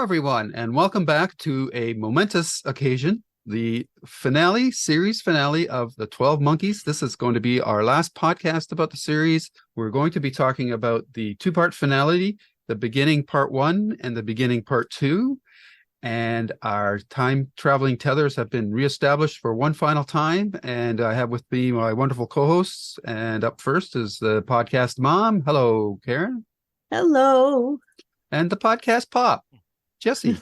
everyone, and welcome back to a momentous occasion, the series finale of The 12 Monkeys. This is going to be our last podcast about the series. We're going to be talking about the two-part finale, the beginning part one and the beginning part two. And our time-traveling tethers have been reestablished for one final time. And I have with me my wonderful co-hosts. And up first is the podcast mom. Hello, Karen. Hello. And the podcast pop, Jesse.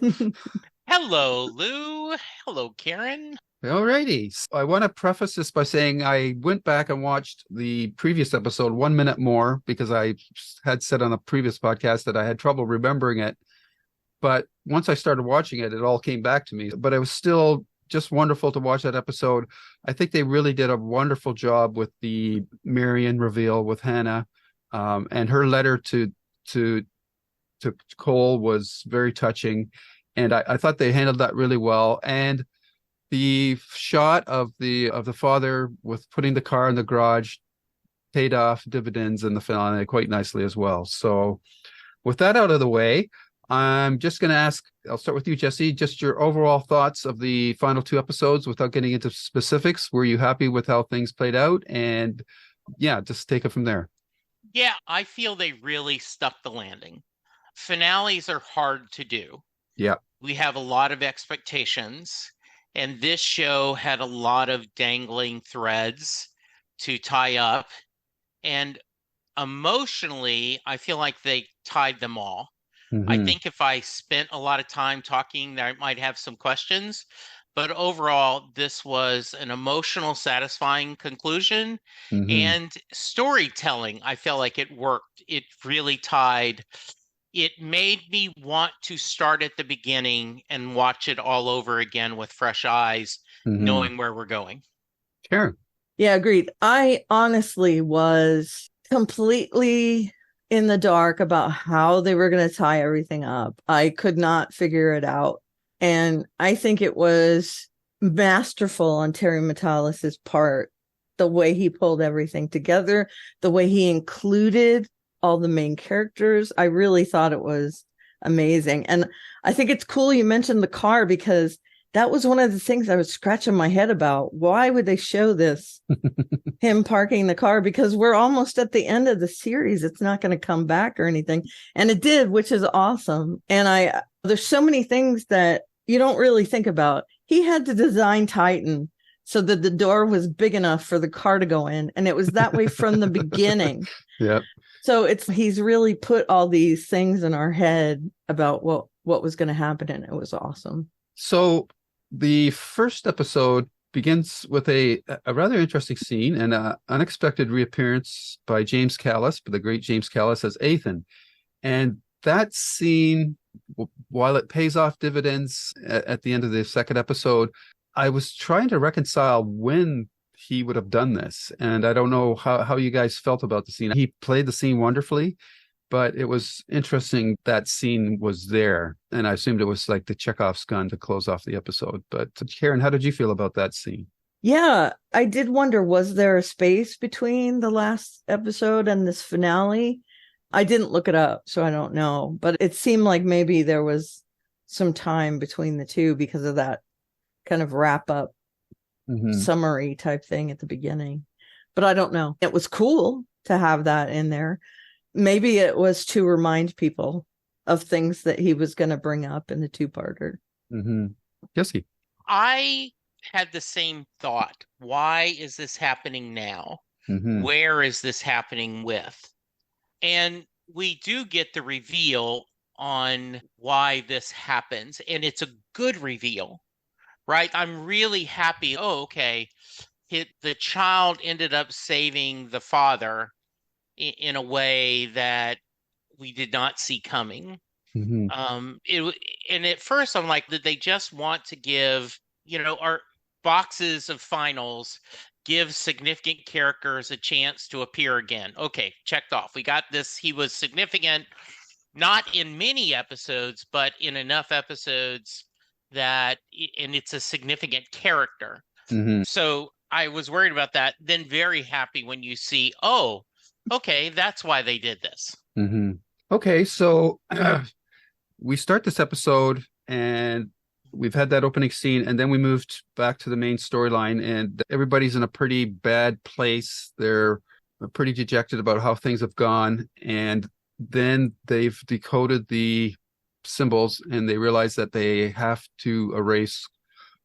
Hello, Lou. Hello, Karen. Alrighty. So I want to preface this by saying I went back and watched the previous episode 1 minute more because I had said on a previous podcast that I had trouble remembering it. But once I started watching it, it all came back to me. But it was still just wonderful to watch that episode. I think they really did a wonderful job with the Marion reveal with Hannah, and her letter to Cole was very touching. And I thought they handled that really well. And the shot of the father with putting the car in the garage paid off dividends in the finale quite nicely as well. So with that out of the way, I'm just going to ask, I'll start with you, Jesse, just your overall thoughts of the final two episodes without getting into specifics. Were you happy with how things played out? And yeah, just take it from there. Yeah, I feel they really stuck the landing. Finales are hard to do. Yeah. We have a lot of expectations, and this show had a lot of dangling threads to tie up. And emotionally, I feel like they tied them all. I think if I spent a lot of time talking, I might have some questions. But overall, this was an emotional, satisfying conclusion. And storytelling, I feel like it worked. It really tied. It made me want to start at the beginning and watch it all over again with fresh eyes, knowing where we're going. Karen. Yeah, agreed. I honestly was completely in the dark about how they were going to tie everything up. I could not figure it out. And I think it was masterful on Terry Matalas's part, the way he pulled everything together, the way he included all the main characters. I really thought it was amazing. And I think it's cool you mentioned the car, because that was one of the things I was scratching my head about. Why would they show this, him parking the car? Because we're almost at the end of the series. It's not going to come back or anything. And it did, which is awesome. And there's so many things that you don't really think about. He had to design Titan so that the door was big enough for the car to go in. And it was that way from the beginning. Yep. So he's really put all these things in our head about what was going to happen. And it was awesome. So the first episode begins with a rather interesting scene and an unexpected reappearance by James Callis, the great James Callis as Ethan. And that scene, while it pays off dividends at the end of the second episode, I was trying to reconcile when he would have done this. And I don't know how you guys felt about the scene. He played the scene wonderfully, but it was interesting that scene was there. And I assumed it was like the Chekhov's gun to close off the episode. But Karen, how did you feel about that scene? Yeah, I did wonder, was there a space between the last episode and this finale? I didn't look it up, so I don't know. But it seemed like maybe there was some time between the two because of that kind of wrap up summary type thing at the beginning. But I don't know. It was cool to have that in there. Maybe it was to remind people of things that he was going to bring up in the two-parter. Jesse. I had the same thought. Why is this happening now? Where is this happening with? And we do get the reveal on why this happens. And it's a good reveal, right? I'm really happy. Oh, okay. The child ended up saving the father in a way that we did not see coming. And at first I'm like, did they just want to give, our boxes of finals, give significant characters a chance to appear again? Okay, checked off. We got this. He was significant, not in many episodes, but in enough episodes and it's a significant character. So I was worried about that. Then very happy when you see, oh, okay, that's why they did this. Okay, so we start this episode and we've had that opening scene, and then we moved back to the main storyline, and everybody's in a pretty bad place. They're pretty dejected about how things have gone. And then they've decoded the symbols and they realize that they have to erase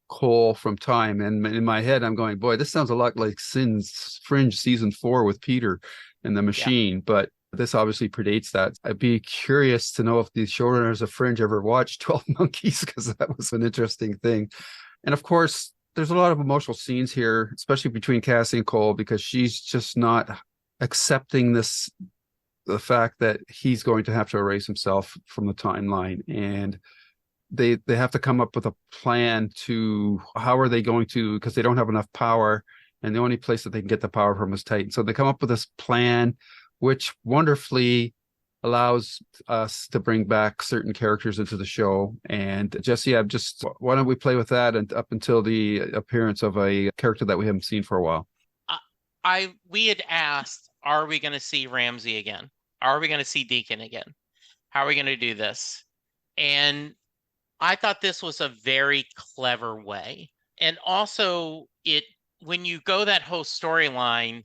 Cole from time. And in my head, I'm going, boy, this sounds a lot like Fringe season 4 with Peter and the machine. But this obviously predates that. I'd be curious to know if the showrunners of Fringe ever watched 12 Monkeys, because that was an interesting thing. And of course, there's a lot of emotional scenes here, especially between Cassie and Cole, because she's just not accepting the fact that he's going to have to erase himself from the timeline. And they have to come up with a plan to how are they going to, because they don't have enough power, and the only place that they can get the power from is Titan. So they come up with this plan, which wonderfully allows us to bring back certain characters into the show. And Jesse, why don't we play with that and up until the appearance of a character that we haven't seen for a while? We had asked, are we going to see Ramsey again? Are we going to see Deacon again? How are we going to do this? And I thought this was a very clever way. And also, when you go that whole storyline,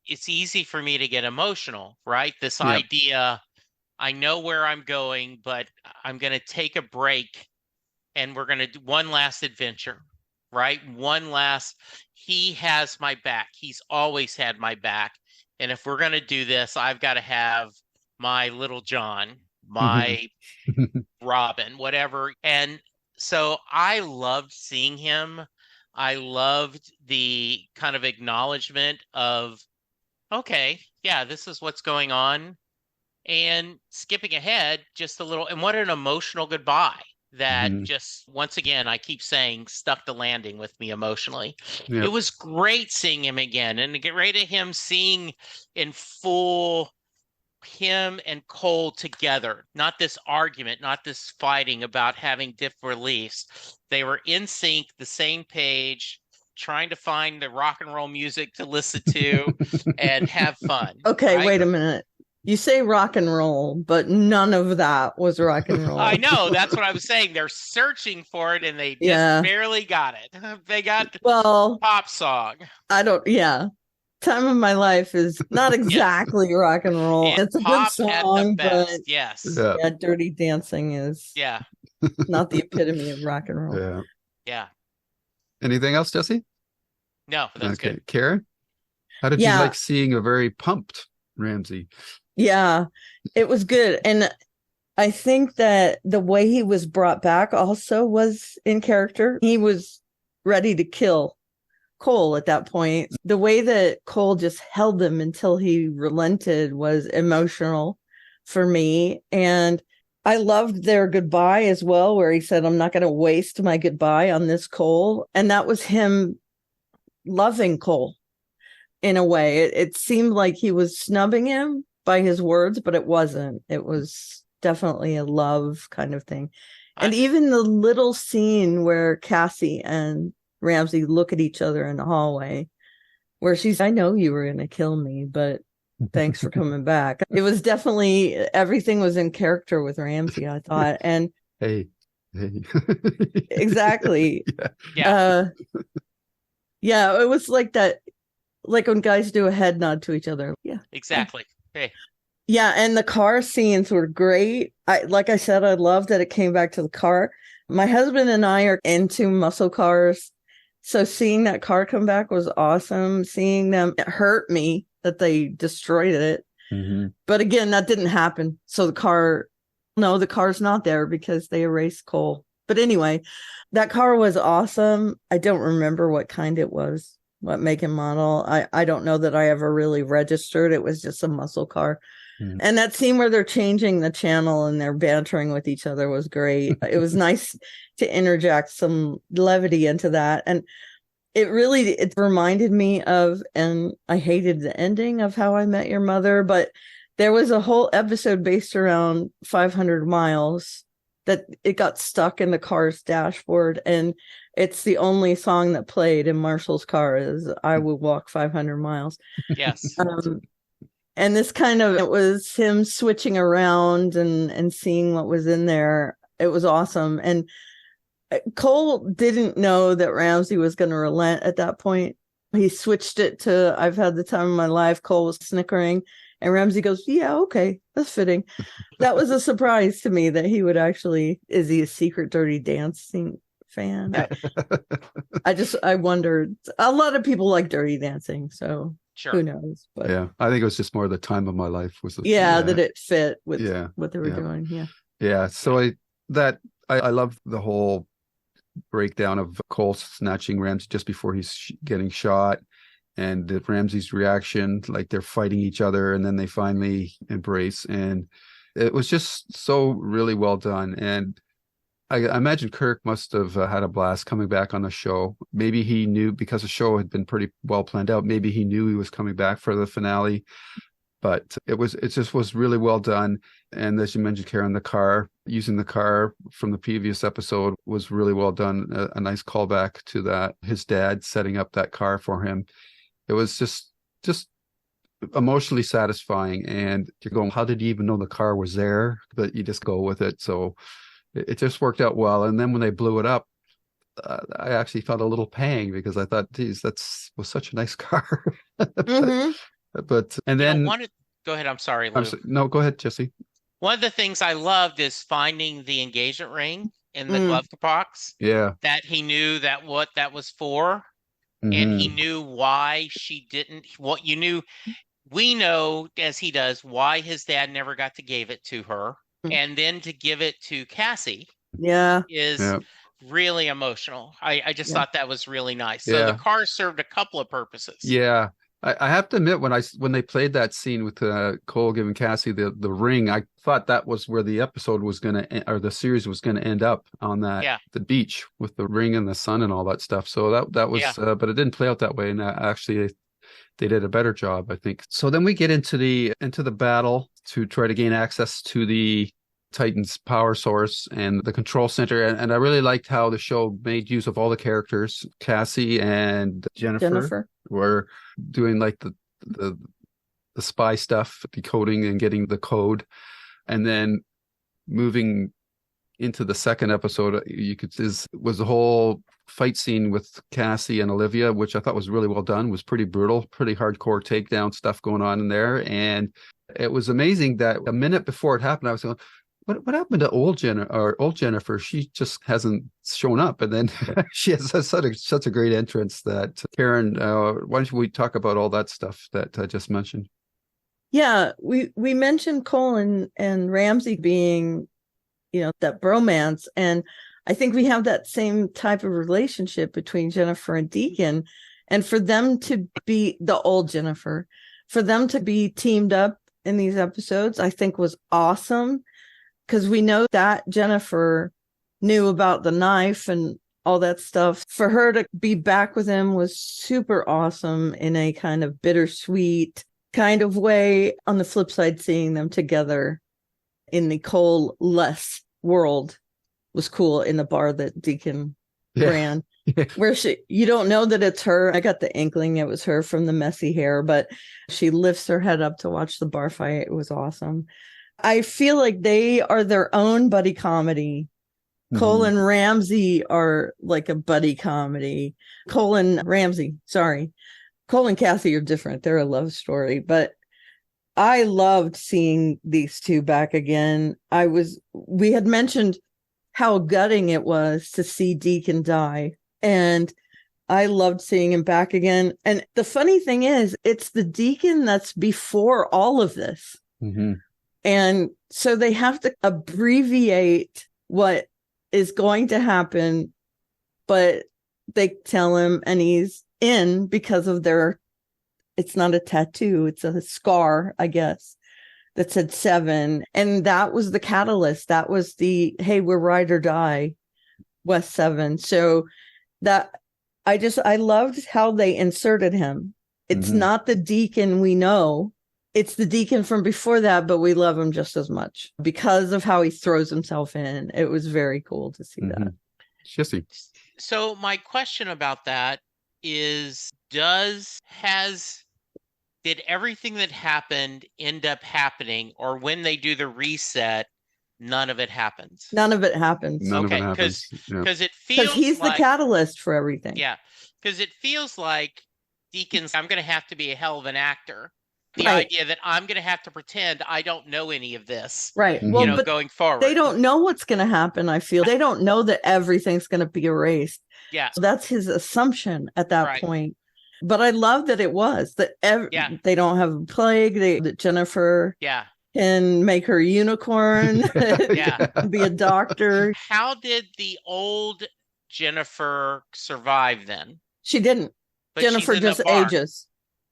it's easy for me to get emotional, right? This idea, I know where I'm going, but I'm going to take a break and we're going to do one last adventure, right? He has my back. He's always had my back. And if we're going to do this, I've got to have my little John, my Robin, whatever. And so I loved seeing him. I loved the kind of acknowledgement of, okay, yeah, this is what's going on. And skipping ahead just a little, and what an emotional goodbye that just, once again, I keep saying, stuck the landing with me emotionally. Yep. It was great seeing him again, and to get right at him seeing in full him and Cole together, not this argument, not this fighting about having different beliefs. They were in sync, the same page, trying to find the rock and roll music to listen to and have fun. Okay, right? Wait a minute. You say rock and roll, but none of that was rock and roll. I know. That's what I was saying. They're searching for it and they just barely got it. They got pop song. Time of My Life is not exactly rock and roll. It's a good song, but yes. Dirty Dancing is not the epitome of rock and roll. Yeah. Anything else, Jesse? No, that's good. Karen, how did you like seeing a very pumped Ramsey? Yeah, it was good. And I think that the way he was brought back also was in character. He was ready to kill Cole at that point. The way that Cole just held him until he relented was emotional for me. And I loved their goodbye as well, where he said, I'm not going to waste my goodbye on this Cole. And that was him loving Cole in a way. It seemed like he was snubbing him by his words, but it wasn't. It was definitely a love kind of thing. And even the little scene where Cassie and Ramsey look at each other in the hallway, where she's, I know you were going to kill me, but thanks for coming back. It was definitely, everything was in character with Ramsey, I thought. And hey. Exactly. Yeah, it was like that, like when guys do a head nod to each other. Yeah, exactly. Hey. Yeah, and the car scenes were great. Like I said, I love that it came back to the car. My husband and I are into muscle cars, so seeing that car come back was awesome. Seeing them, it hurt me that they destroyed it. But again, that didn't happen. So the car's not there because they erased Cole. But anyway, that car was awesome. I don't remember what kind it was, what make and model. I don't know that I ever really registered. It was just a muscle car. And that scene where they're changing the channel and they're bantering with each other was great. It was nice to interject some levity into that. And it reminded me of, and I hated the ending of How I Met Your Mother, but there was a whole episode based around 500 miles that it got stuck in the car's dashboard. And it's the only song that played in Marshall's car is I Will Walk 500 Miles. Yes. And this it was him switching around and seeing what was in there. It was awesome. And Cole didn't know that Ramsay was going to relent at that point. He switched it to, I've had the time of my life. Cole was snickering. And Ramsay goes, yeah, okay, that's fitting. That was a surprise to me that he would actually, is he a secret Dirty Dancing fan? I wondered. A lot of people like Dirty Dancing, so sure. Who knows? But yeah, I think it was just more the time of my life was. That it fit with what they were doing. Yeah. Yeah. So I love the whole breakdown of Cole snatching Ramsay just before he's getting shot, and Ramsay's reaction, like they're fighting each other, and then they finally embrace, and it was just so really well done. And I imagine Kirk must have had a blast coming back on the show. Maybe he knew, because the show had been pretty well planned out. Maybe he knew he was coming back for the finale, but it just was really well done. And as you mentioned, Karen, using the car from the previous episode was really well done. A nice callback to that, his dad setting up that car for him. It was just emotionally satisfying. And you're going, how did you even know the car was there? But you just go with it. So it just worked out well. And then when they blew it up, I actually felt a little pang, because I thought, geez, was such a nice car. But and then go ahead. I'm sorry, Lou. No, go ahead, Jesse. One of the things I loved is finding the engagement ring in the glove box. Yeah. That he knew what that was for. And he knew why she didn't. We know, as he does, why his dad never got to give it to her. And then to give it to Cassie is really emotional. I just thought that was really nice. So the car served a couple of purposes. Yeah. I have to admit, when they played that scene with Cole giving Cassie the ring, I thought that was where the episode was going to, or the series was going to end up, on that the beach with the ring and the sun and all that stuff. So that was, but it didn't play out that way. And actually, they did a better job, I think. So then we get into the battle to try to gain access to the Titan's power source and the control center. And I really liked how the show made use of all the characters. Cassie and Jennifer were doing like the spy stuff, decoding and getting the code. And then moving into the second episode, was the whole fight scene with Cassie and Olivia, which I thought was really well done. Was pretty brutal, pretty hardcore takedown stuff going on in there. And it was amazing that a minute before it happened, I was going, what happened to old Jennifer? She just hasn't shown up. And then she has such a great entrance that Karen, why don't we talk about all that stuff that I just mentioned? Yeah, we mentioned Cole and Ramsay being, that bromance. And I think we have that same type of relationship between Jennifer and Deacon. And for them to be the old Jennifer, for them to be teamed up in these episodes, I think was awesome. Because we know that Jennifer knew about the knife and all that stuff. For her to be back with him was super awesome in a kind of bittersweet kind of way. On the flip side, seeing them together in the Cole-less world was cool, in the bar that Deacon ran. Where you don't know that it's her. I got the inkling it was her from the messy hair, but she lifts her head up to watch the bar fight. It was awesome. I feel like they are their own buddy comedy. Cole and Ramsay are like a buddy comedy. Cole and Cassie are different. They're a love story, but I loved seeing these two back again. We had mentioned how gutting it was to see Deacon die, and I loved seeing him back again. And the funny thing is, it's the Deacon that's before all of this. And so they have to abbreviate what is going to happen, but they tell him, and he's in because of it's not a tattoo, it's a scar, I guess, that said 7. And that was the catalyst. That was the, hey, we're ride or die, West 7. So that I loved how they inserted him. It's not the Deacon we know. It's the Deacon from before that, but we love him just as much because of how he throws himself in. It was very cool to see that. Jesse. So my question about that is, has did everything that happened end up happening, or when they do the reset, none of it happens? None of it happens. None of it Okay, happens. Yeah. because it Because feels he's the like, catalyst for everything. yeah, because it feels like Deacon's, I'm going to have to be a hell of an actor. The Right. idea that I'm going to have to pretend I don't know any of this, Right. Mhm. Well, you know, but going forward. they don't know what's going to happen. I feel they don't know that everything's going to be erased. Yeah. So that's his assumption at that Right. point. But I love that it was that Yeah. they don't have a plague. That Jennifer Yeah. can make her unicorn, Yeah. be a doctor. How did the old Jennifer survive then? She didn't. But she's Jennifer in the just barn. ages.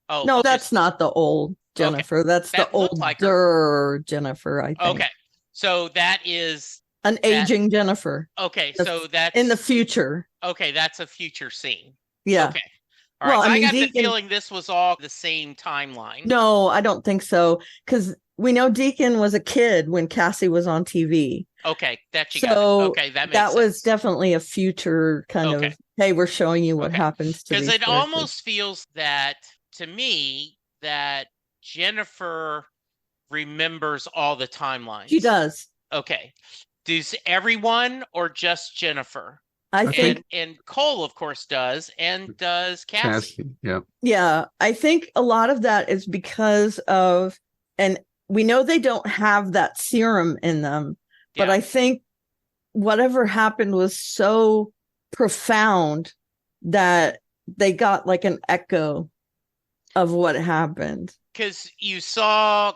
Oh, No, okay. that's not the old Jennifer. That's That the looked like older Jennifer, I think. Okay. So that is An aging Jennifer okay. That's So that's in the future. okay. That's a future scene. Yeah. Okay. All right. Well, I mean, got Deacon- the feeling this was all the same timeline. No, I don't think so. Because we know Deacon was a kid when Cassie was on TV. Okay. That you So got. It. Okay. That makes That sense. was definitely a future kind Okay. of, hey, we're showing you what Okay. happens to Because these it characters. almost feels that to me that Jennifer remembers all the timelines. She does. Okay. Does everyone or just Jennifer? I think, And Cole, of course, does, and does Cassie. Yeah. yeah, I think a lot of that is because of, and we know they don't have that serum in them, but Yeah. I think whatever happened was so profound that they got like an echo of what happened. Because you saw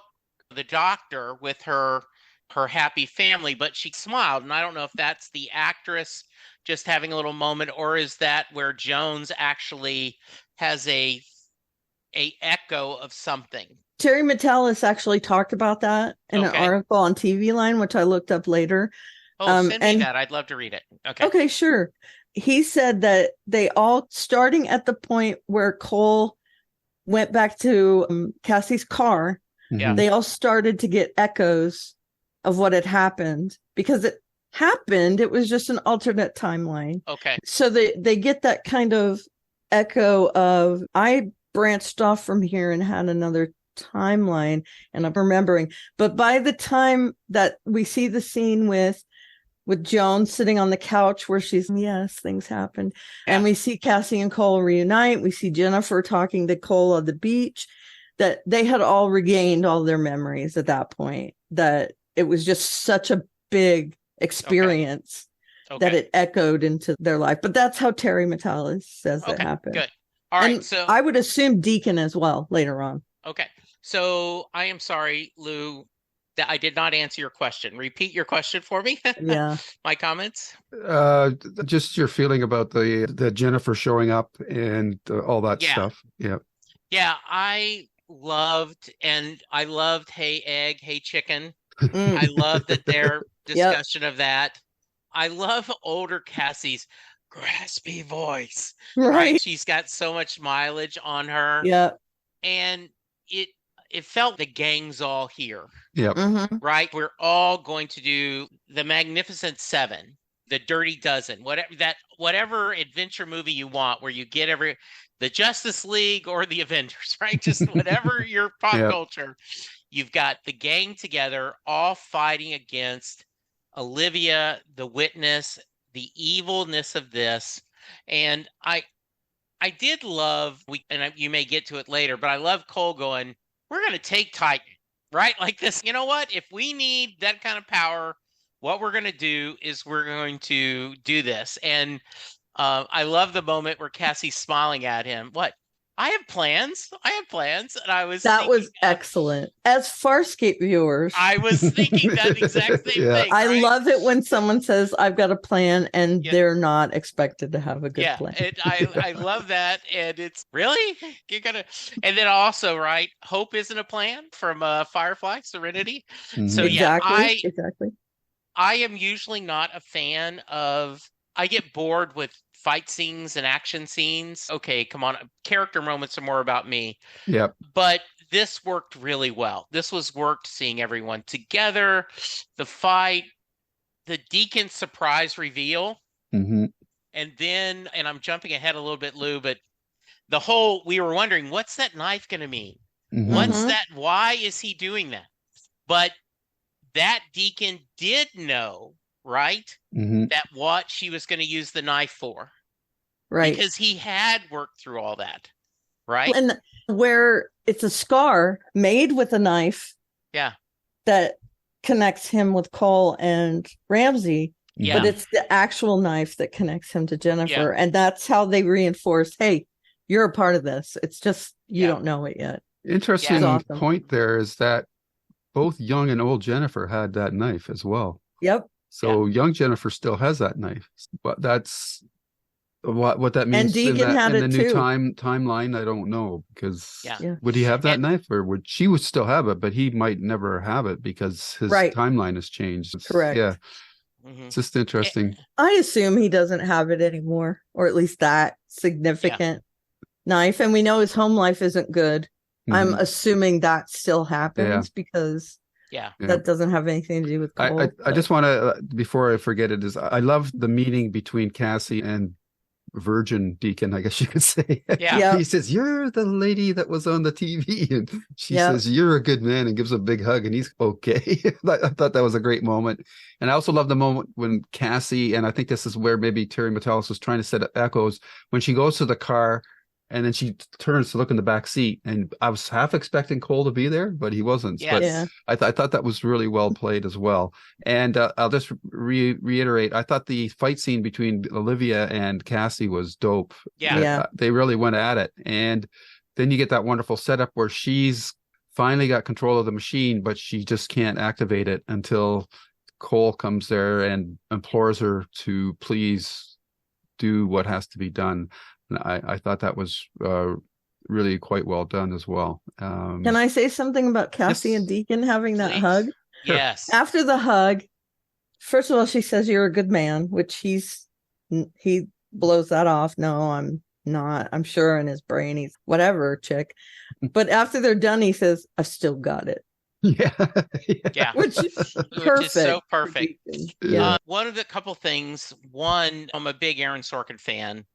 the doctor with her happy family, but she smiled, and I don't know if that's the actress just having a little moment, or is that where Jones actually has a echo of something. Terry Metalis actually talked about that in an Okay. article on TV Line, which I looked up later. Oh, send me and- that. I'd love to read it. Okay. Okay, sure. He said that they all, starting at the point where Cole went back to Cassie's car, Yeah. they all started to get echoes of what had happened because it happened. It was just an alternate timeline. Okay. So they get that kind of echo of, I branched off from here and had another timeline and I'm remembering. But by the time that we see the scene with Joan sitting on the couch where she's, yes, things happened. And we see Cassie and Cole reunite. We see Jennifer talking to Cole on the beach, that they had all regained all their memories at that point, that it was just such a big experience Okay. that it echoed into their life. But that's how Terry Metalis says it Okay. happened. Good. All right. And So I would assume Deacon as well later on. okay. So I am sorry, Lou, that I did not answer your question. Repeat your question for me. Yeah. My comments. Just your feeling about the Jennifer showing up and all that Yeah. stuff. Yeah. Yeah, I loved Hey Egg, Hey Chicken. Mm. I love that their discussion of that. I love older Cassie's graspy voice. Right. She's got so much mileage on her. Yeah. And it felt the gang's all here. Yep. Mm-hmm. Right? We're all going to do the Magnificent Seven, the Dirty Dozen, whatever adventure movie you want, where you get the Justice League or the Avengers, right? Just whatever your pop Yep. culture. You've got the gang together, all fighting against Olivia, the witness, the evilness of this. And I did love, you may get to it later, but I love Cole going, we're going to take Titan, right? Like this, you know what? If we need that kind of power, what we're going to do is we're going to do this. And I love the moment where Cassie's smiling at him. What? I have plans. And I was That was thinking, excellent. As Farscape viewers, I was thinking that exact same Yeah. thing. I right? love it when someone says, I've got a plan and Yeah. they're not expected to have a good plan. I love that. And it's really, and then also, right, hope isn't a plan from Firefly Serenity. Mhm. So yeah, Exactly. I am usually not a fan of, I get bored with fight scenes and action scenes. Okay, come on. Character moments are more about me. Yep. But this worked really well. This was worked seeing everyone together, the fight, the Deacon surprise reveal. Mm-hmm. And then, and I'm jumping ahead a little bit, Lou, but we were wondering, what's that knife going to mean? What's that? Why is he doing that? But that deacon did know, right? That what she was going to use the knife for. Right. Because he had worked through all that. Right. And where it's a scar made with a knife. Yeah. That connects him with Cole and Ramsey. Yeah. But it's the actual knife that connects him to Jennifer. Yeah. And that's how they reinforce, hey, you're a part of this. It's just you don't know it yet. Interesting point there is that both young and old Jennifer had that knife as well. Yep. So young Jennifer still has that knife. But that's what that means. And Deacon had in it the new too. timeline. I don't know, because Yeah. would he have that knife, or would she still have it, but he might never have it because his timeline has changed. Correct. Yeah. It's just interesting. I assume he doesn't have it anymore, or at least that significant knife. And we know his home life isn't good. I'm assuming that still happens because that doesn't have anything to do with Cole. I just want to, before I forget it, is I love the meeting between Cassie and Virgin Deacon, I guess you could say. Yeah. He says, "You're the lady that was on the TV," and she says, "You're a good man," and gives a big hug, and he's okay. I thought that was a great moment. And I also love the moment when Cassie, and I think this is where maybe Terry Matalas was trying to set up echoes, when she goes to the car and then she turns to look in the back seat, and I was half expecting Cole to be there, but he wasn't. Yes. But I thought that was really well played as well. And I'll just reiterate, I thought the fight scene between Olivia and Cassie was dope. Yeah. They really went at it. And then you get that wonderful setup where she's finally got control of the machine, but she just can't activate it until Cole comes there and implores her to please do what has to be done. And I thought that was really quite well done as well. Can I say something about Cassie and Deacon having that hug? Yes. After the hug, first of all, she says, "You're a good man," which he blows that off. No, I'm not. I'm sure in his brain he's whatever, chick. But after they're done, he says, "I've still got it." Yeah. Which is Which is so perfect. Yeah. One of the couple things. One, I'm a big Aaron Sorkin fan.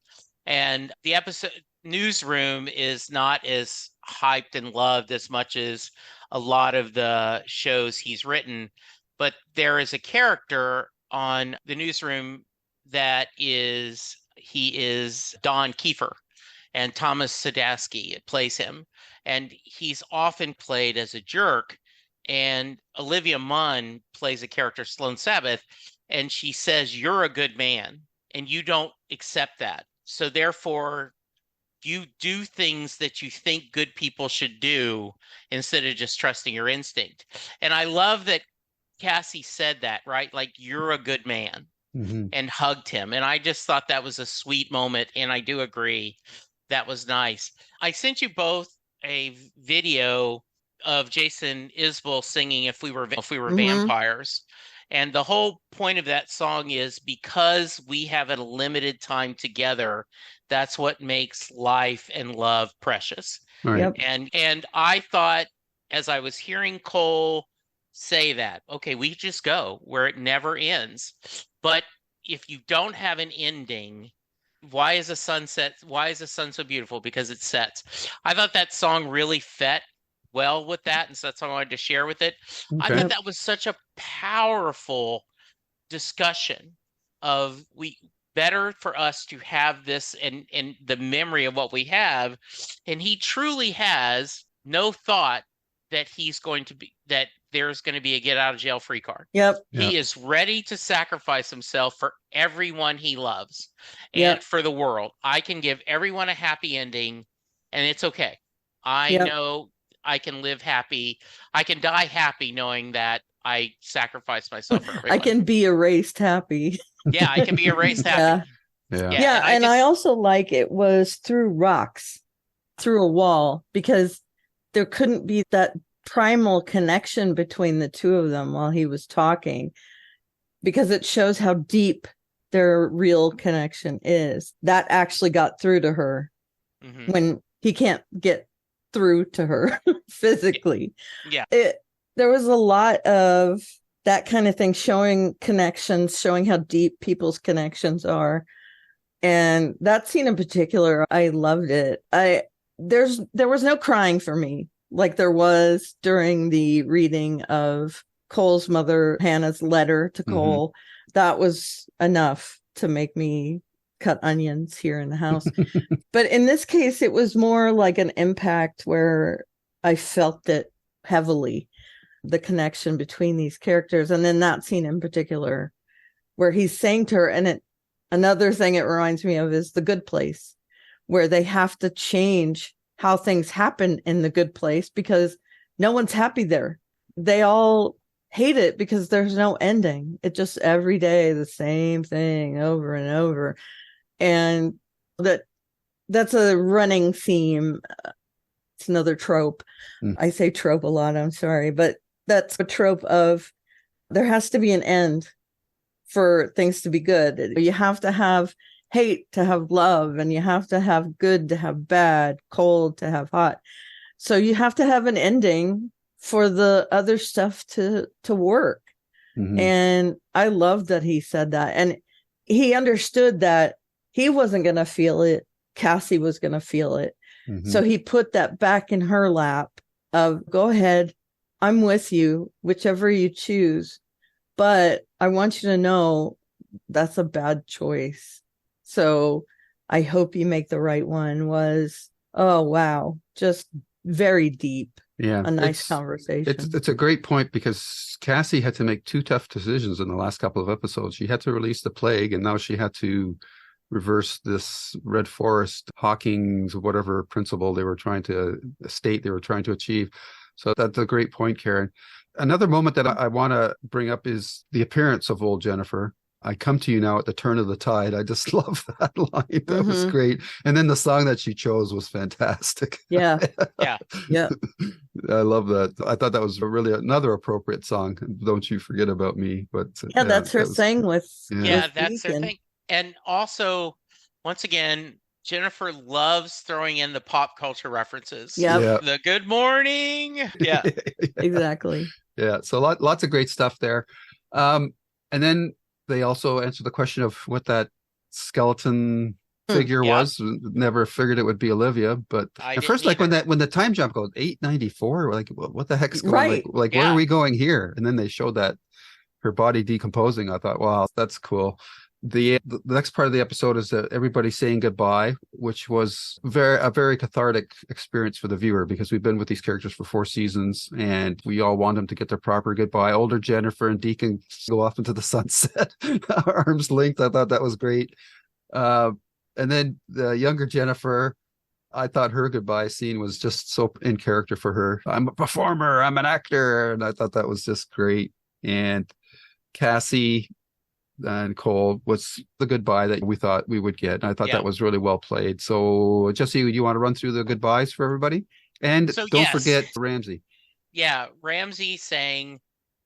And the episode Newsroom is not as hyped and loved as much as a lot of the shows he's written. But there is a character on the Newsroom that he is Don Kiefer, and Thomas Sadowski plays him. And he's often played as a jerk. And Olivia Munn plays a character, Sloane Sabbath, and she says, "You're a good man," and you don't accept that. So therefore, you do things that you think good people should do instead of just trusting your instinct. And I love that Cassie said that, right? Like, "You're a good man," and hugged him. And I just thought that was a sweet moment. And I do agree. That was nice. I sent you both a video of Jason Isbell singing If We Were Vampires. And the whole point of that song is because we have a limited time together, that's what makes life and love precious. Right. Yep. And I thought, as I was hearing Cole say that, okay, we just go where it never ends. But if you don't have an ending, why is the sun so beautiful? Because it sets. I thought that song really fit well with that, and so that's what I wanted to share with it. Okay. I thought that was such a powerful discussion of better for us to have this and the memory of what we have. And he truly has no thought that there's going to be a get out of jail free card. Yep. He is ready to sacrifice himself for everyone he loves and for the world. I can give everyone a happy ending, and it's okay. I know I can live happy. I can die happy knowing that I sacrificed myself for everyone. I can be erased happy. Yeah, I can be erased happy. Yeah. And I also like it was through rocks, through a wall, because there couldn't be that primal connection between the two of them while he was talking, because it shows how deep their real connection is. That actually got through to her when he can't get through to her physically. There was a lot of that kind of thing, showing connections, showing how deep people's connections are. And that scene in particular, I loved it. There was no crying for me like there was during the reading of Cole's mother, Hannah's letter to Cole. That was enough to make me cut onions here in the house. But in this case, it was more like an impact where I felt it heavily, the connection between these characters. And then that scene in particular, where he's saying to her, and another thing it reminds me of is The Good Place, where they have to change how things happen in The Good Place because no one's happy there. They all hate it because there's no ending. It just every day the same thing over and over. And that's a running theme. It's another trope. I say trope a lot, I'm sorry, but that's a trope of there has to be an end for things to be good. You have to have hate to have love, and you have to have good to have bad, cold to have hot. So you have to have an ending for the other stuff to work. And I love that he said that. And he understood that he wasn't going to feel it. Cassie was going to feel it. So he put that back in her lap of, go ahead, I'm with you, whichever you choose. But I want you to know that's a bad choice. So I hope you make the right one was, oh, wow, just very deep. Yeah. A nice conversation. It's a great point because Cassie had to make two tough decisions in the last couple of episodes. She had to release the plague, and now she had to reverse this Red Forest, Hawking's, whatever principle they were trying to state they were trying to achieve. So that's a great point, Karen. Another moment that I want to bring up is the appearance of old Jennifer. I come to you now at the turn of the tide. I just love that line. That was great. And then the song that she chose was fantastic. Yeah. I love that. I thought that was really another appropriate song. Don't You Forget About Me. But that's her thing with. Yeah, that's her thing. And also, once again, Jennifer loves throwing in the pop culture references. Yeah. The good morning. Yeah. Exactly. Yeah. So lots of great stuff there. And then they also answer the question of what that skeleton figure was. Never figured it would be Olivia, but at first, like when the time jump goes 894, like what the heck's going on? Like where are we going here? And then they showed that her body decomposing. I thought, wow, that's cool. The next part of the episode is that everybody saying goodbye, which was a very cathartic experience for the viewer because we've been with these characters for 4 seasons and we all want them to get their proper goodbye. Older Jennifer and Deacon go off into the sunset, arm's length. I thought that was great. And then the younger Jennifer, I thought her goodbye scene was just so in character for her. I'm a performer, I'm an actor, and I thought that was just great. And Cassie and Cole was the goodbye that we thought we would get. And I thought that was really well played. So Jesse, you want to run through the goodbyes for everybody? And don't forget Ramsey. Yeah, Ramsey saying,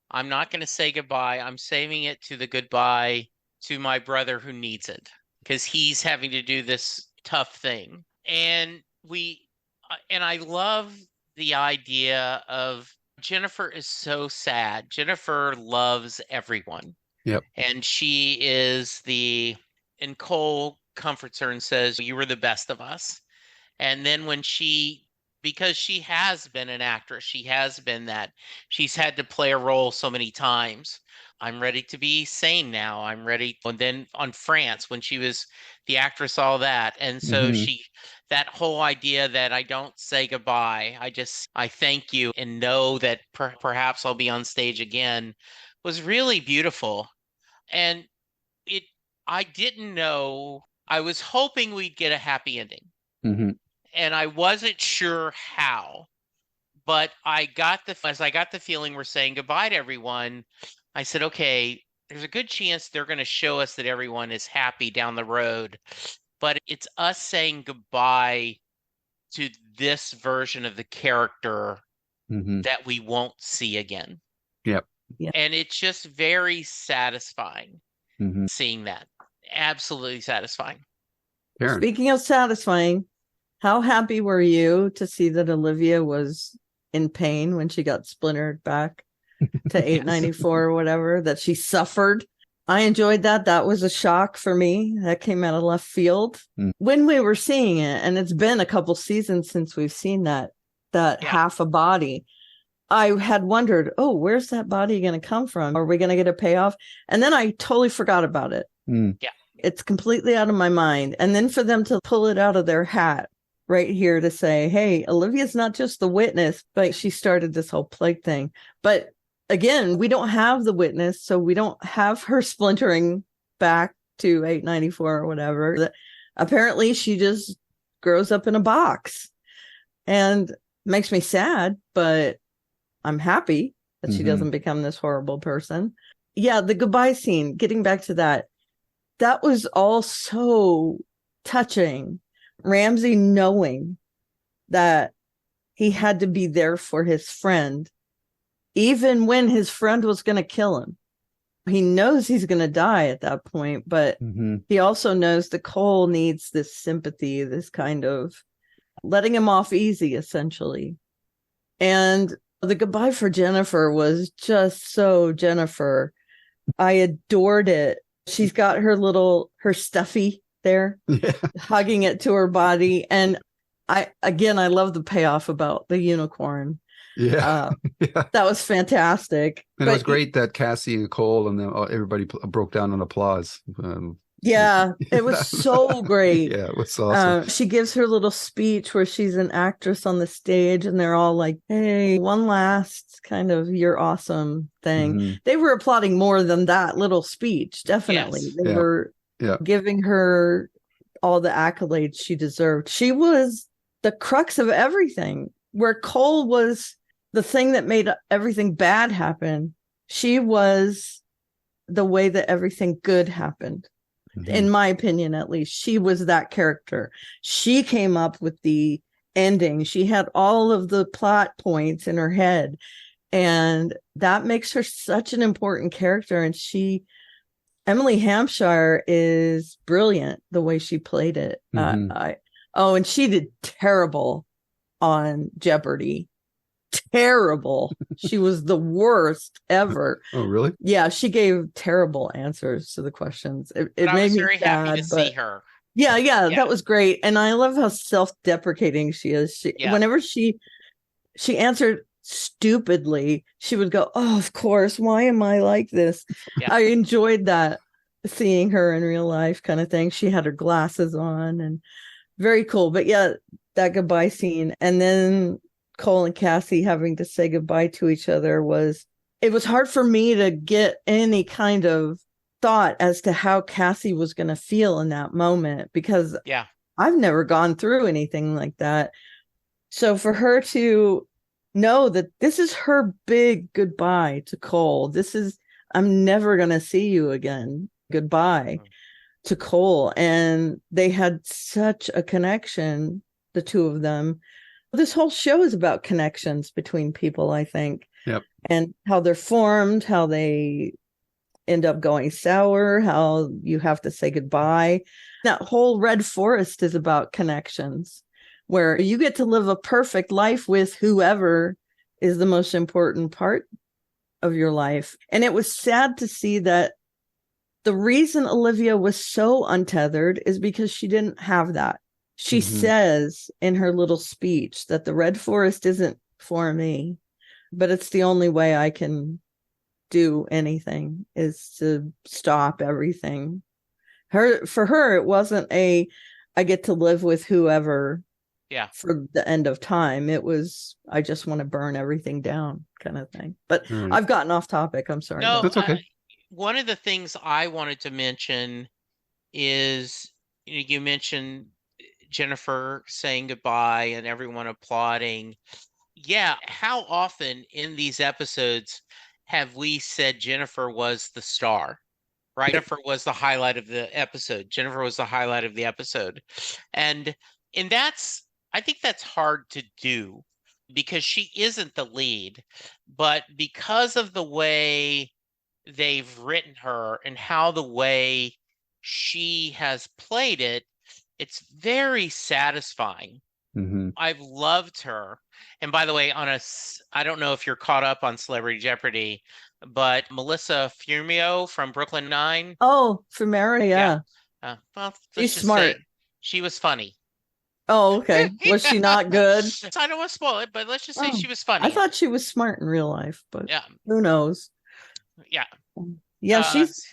I'm not going to say goodbye. I'm saving it to the goodbye to my brother who needs it because he's having to do this tough thing. And I love the idea of Jennifer is so sad. Jennifer loves everyone. Yep. And she is and Cole comforts her and says, you were the best of us. And then because she has been an actress, she has been that, she's had to play a role so many times. I'm ready to be sane now. I'm ready. And then on France, when she was the actress, all that. And so that whole idea that I don't say goodbye, I thank you and know that perhaps I'll be on stage again was really beautiful. And I didn't know, I was hoping we'd get a happy ending. And I wasn't sure how, but as I got the feeling we're saying goodbye to everyone, I said, okay, there's a good chance they're going to show us that everyone is happy down the road, but it's us saying goodbye to this version of the character that we won't see again. Yep. And it's just very satisfying seeing that. Absolutely satisfying. Karen. Speaking of satisfying, how happy were you to see that Olivia was in pain when she got splintered back to 894 or whatever, that she suffered? I enjoyed that. That was a shock for me. That came out of left field when we were seeing it. And it's been a couple seasons since we've seen that. that half a body. I had wondered, oh, where's that body going to come from? Are we going to get a payoff? And then I totally forgot about it. Yeah. It's completely out of my mind. And then for them to pull it out of their hat right here to say, hey, Olivia's not just the witness, but she started this whole plague thing. But again, we don't have the witness, so we don't have her splintering back to 894 or whatever. Apparently, she just grows up in a box. And makes me sad, but I'm happy that she doesn't become this horrible person. Yeah, the goodbye scene, getting back to that was all so touching. Ramsay knowing that he had to be there for his friend, even when his friend was going to kill him. He knows he's going to die at that point, but he also knows that Cole needs this sympathy, this kind of letting him off easy, essentially. And the goodbye for Jennifer was just so Jennifer. I adored it. She's got her stuffy there, hugging it to her body. And I love the payoff about the unicorn. Yeah. That was fantastic. And it was great that Cassie and Cole and everybody broke down in applause. It was so great. Yeah, it was awesome. She gives her little speech where she's an actress on the stage and they're all like, hey, one last kind of you're awesome thing. They were applauding more than that little speech, definitely. Yes. They were giving her all the accolades she deserved. She was the crux of everything, where Cole was the thing that made everything bad happen. She was the way that everything good happened. In my opinion, at least, she was that character. She came up with the ending. She had all of the plot points in her head, and that makes her such an important character. And Emily Hampshire is brilliant the way she played it. And she did terrible on Jeopardy. Terrible. She was the worst ever. Oh, really? Yeah, she gave terrible answers to the questions. It made me very sad, happy to see her. Yeah, that was great. And I love how self-deprecating she is. Whenever she answered stupidly, she would go, oh, of course, why am I like this? Yeah. I enjoyed that, seeing her in real life kind of thing. She had her glasses on and very cool. But yeah, that goodbye scene. And then Cole and Cassie having to say goodbye to each other it was hard for me to get any kind of thought as to how Cassie was going to feel in that moment, because I've never gone through anything like that. So for her to know that this is her big goodbye to Cole, I'm never going to see you again. Goodbye to Cole. And they had such a connection, the two of them. This whole show is about connections between people, I think. Yep. And how they're formed, how they end up going sour, how you have to say goodbye. That whole Red Forest is about connections, where you get to live a perfect life with whoever is the most important part of your life. And it was sad to see that the reason Olivia was so untethered is because she didn't have that. She says in her little speech that the Red Forest isn't for me, but it's the only way I can do anything, is to stop everything. For her, it wasn't I get to live with whoever for the end of time. It was, I just want to burn everything down kind of thing. But I've gotten off topic. I'm sorry. No, that's okay. One of the things I wanted to mention is, you mentioned Jennifer saying goodbye and everyone applauding. Yeah, how often in these episodes have we said Jennifer was the star, right? Jennifer was the highlight of the episode. Jennifer was the highlight of the episode. And I think that's hard to do because she isn't the lead, but because of the way they've written her and how the way she has played it, it's very satisfying. I've loved her. And by the way, I don't know if you're caught up on Celebrity Jeopardy, but Melissa Fumio from Brooklyn Nine. Oh, Fumero, yeah. Well, she's smart. she was funny. Oh, okay. Was she not good? So I don't want to spoil it, but let's just say Oh, she was funny. I thought she was smart in real life, but Yeah. who knows? Yeah. Yeah,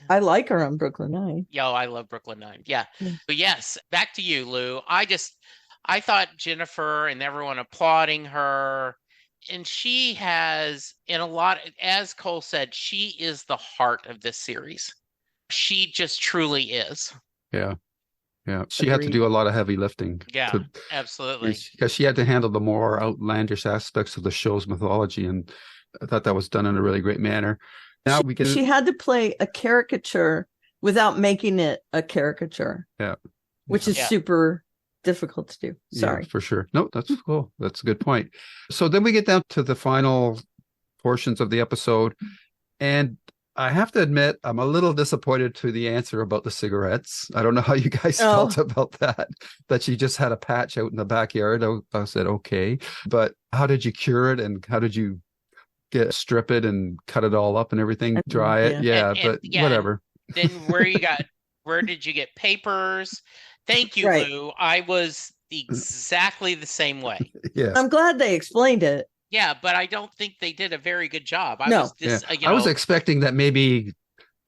I like her on Brooklyn Nine. Yeah, I love Brooklyn Nine. Yeah. Mm. But yes, back to you, Lou. I thought Jennifer and everyone applauding her, and she has, in a lot, as Cole said, she is the heart of this series. She just truly is. Yeah. Yeah. She had to do a lot of heavy lifting. Yeah, absolutely. Because she had to handle the more outlandish aspects of the show's mythology. And I thought that was done in a really great manner. Now she had to play a caricature without making it a caricature. Yeah. Which is super difficult to do. Sorry. Yeah, for sure. No, that's cool. That's a good point. So then we get down to the final portions of the episode. And I have to admit, I'm a little disappointed to the answer about the cigarettes. I don't know how you guys felt about that she just had a patch out in the backyard. I said, okay. But how did you cure it? And how did you strip it and cut it all up and everything, dry it? Yeah, but whatever. Then where did you get papers? Thank you, Lou. I was exactly the same way. Yeah. I'm glad they explained it. Yeah, but I don't think they did a very good job. I was expecting that maybe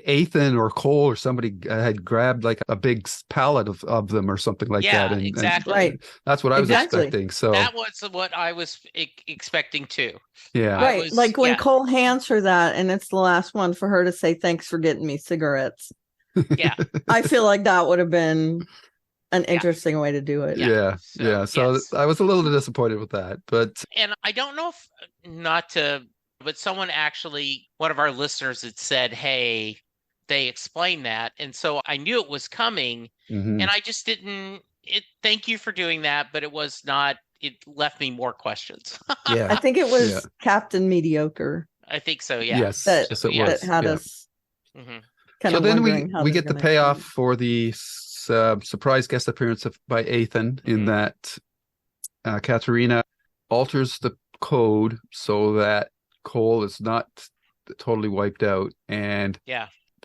Ethan or Cole or somebody had grabbed like a big pallet of them or something like that. And, exactly. Right. That's what I was expecting. So that was what I was expecting too. Yeah. Right. Like when Cole hands her that and it's the last one, for her to say, thanks for getting me cigarettes. Yeah. I feel like that would have been an interesting way to do it. Yeah. So I was a little disappointed with that, and I don't know but someone actually, one of our listeners had said, hey, they explained that. And so I knew it was coming and I just didn't, thank you for doing that, but it left me more questions. I think it was Captain Mediocre. I think so. Yeah. Yes. That had us kind of wondering how we get the payoff for the surprise guest appearance by Ethan in that Katerina alters the code so that Cole is not totally wiped out. And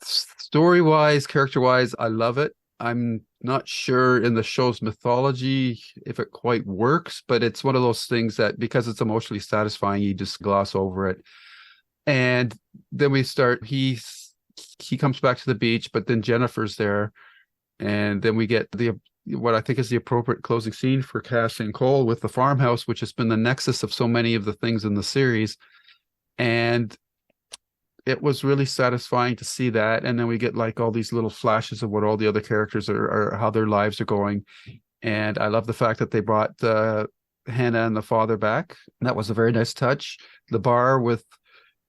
story-wise, character-wise, I love it. I'm not sure in the show's mythology if it quite works, but it's one of those things that because it's emotionally satisfying, you just gloss over it. And then we start, he comes back to the beach, but then Jennifer's there. And then we get what I think is the appropriate closing scene for Cassie and Cole with the farmhouse, which has been the nexus of so many of the things in the series. And it was really satisfying to see that. And then we get like all these little flashes of what all the other characters are how their lives are going. And I love the fact that they brought Hannah and the father back. And that was a very nice touch. The bar with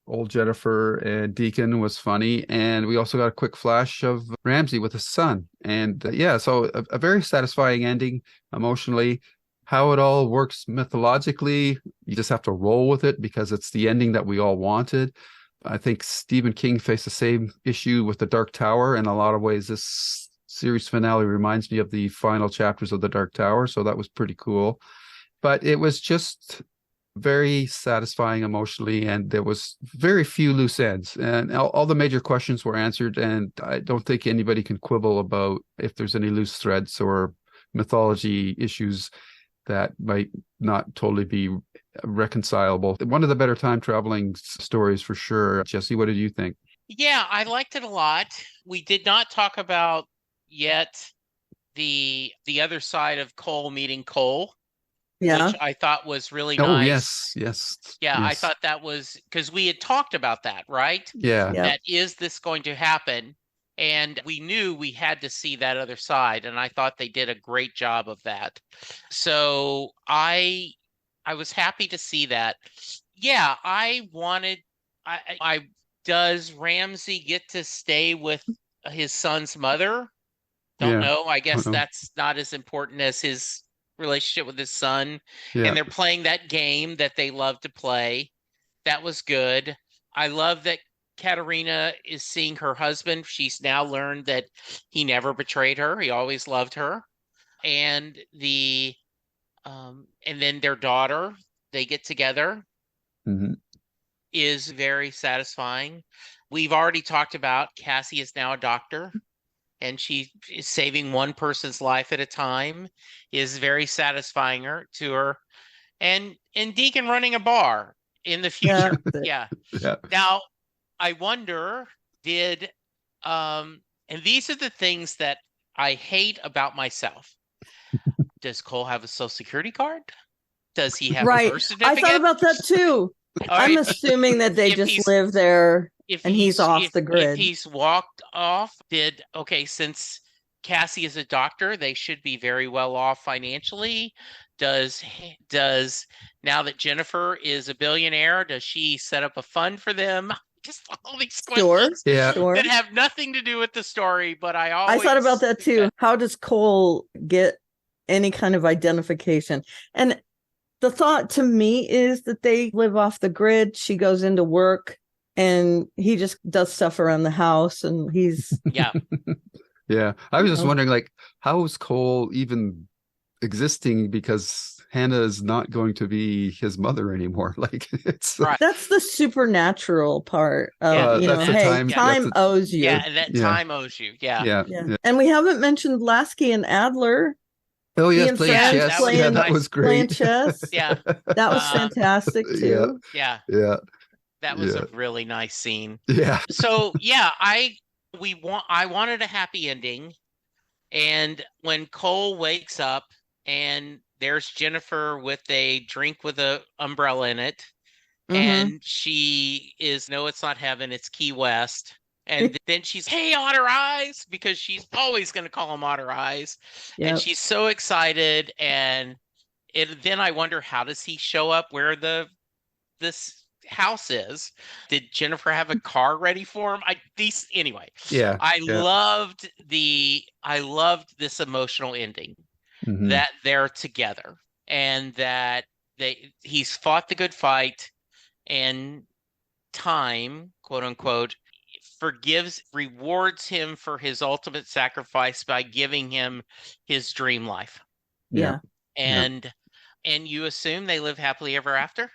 old Jennifer and Deacon was funny. And we also got a quick flash of Ramsey with his son. And so a very satisfying ending emotionally. How it all works mythologically, you just have to roll with it because it's the ending that we all wanted. I think Stephen King faced the same issue with The Dark Tower. In a lot of ways, this series finale reminds me of the final chapters of The Dark Tower. So that was pretty cool. But it was just very satisfying emotionally, and there was very few loose ends, and all the major questions were answered. And I don't think anybody can quibble about if there's any loose threads or mythology issues that might not totally be reconcilable. One of the better time traveling stories for sure. Jesse, what did you think? Yeah, I liked it a lot. We did not talk about yet the other side of Cole meeting Cole. Yeah. Which I thought was really nice. Yes. Yeah, I thought that was because we had talked about that, right? Yeah. That is this going to happen? And we knew we had to see that other side. And I thought they did a great job of that. So I was happy to see that. Yeah, does Ramsey get to stay with his son's mother? Don't know. I guess that's not as important as his relationship with his son. And they're playing that game that they love to play. That was good. I love that Katerina is seeing her husband. She's now learned that he never betrayed her. He always loved her. And and then their daughter, they get together, is very satisfying. We've already talked about Cassie is now a doctor. and she is saving one person's life at a time is very satisfying to her. And Deacon running a bar in the future. Yeah. Yeah. Now, I wonder, and these are the things that I hate about myself. Does Cole have a social security card? Does he have a birth certificate? I thought about that too. I'm assuming that they just live there and he's off the grid. If he's walked off, since Cassie is a doctor, they should be very well off financially. Does now that Jennifer is a billionaire, does she set up a fund for them? Just all these questions that have nothing to do with the story, but I thought about that too. How does Cole get any kind of identification? And the thought to me is that they live off the grid. She goes into work and he just does stuff around the house, and he's Yeah. I was just wondering, like, how is Cole even existing, because Hannah is not going to be his mother anymore. Like, it's that's the supernatural part of time owes you. Time owes you. Yeah. And we haven't mentioned Lasky and Adler. Oh yes, playing chess. That was great. Playing chess. Yeah, that was fantastic too. Yeah. That was a really nice scene. Yeah. So I wanted a happy ending, and when Cole wakes up and there's Jennifer with a drink with a umbrella in it, and she is, no, it's not heaven, it's Key West. And then she's, hey, Otter Eyes, because she's always going to call him Otter Eyes. Yep. And she's so excited. And then I wonder, how does he show up where this house is? Did Jennifer have a car ready for him? Anyway. Yeah. I loved this emotional ending, that they're together and that he's fought the good fight, and time, quote unquote, rewards him for his ultimate sacrifice by giving him his dream life. Yeah. And you assume they live happily ever after.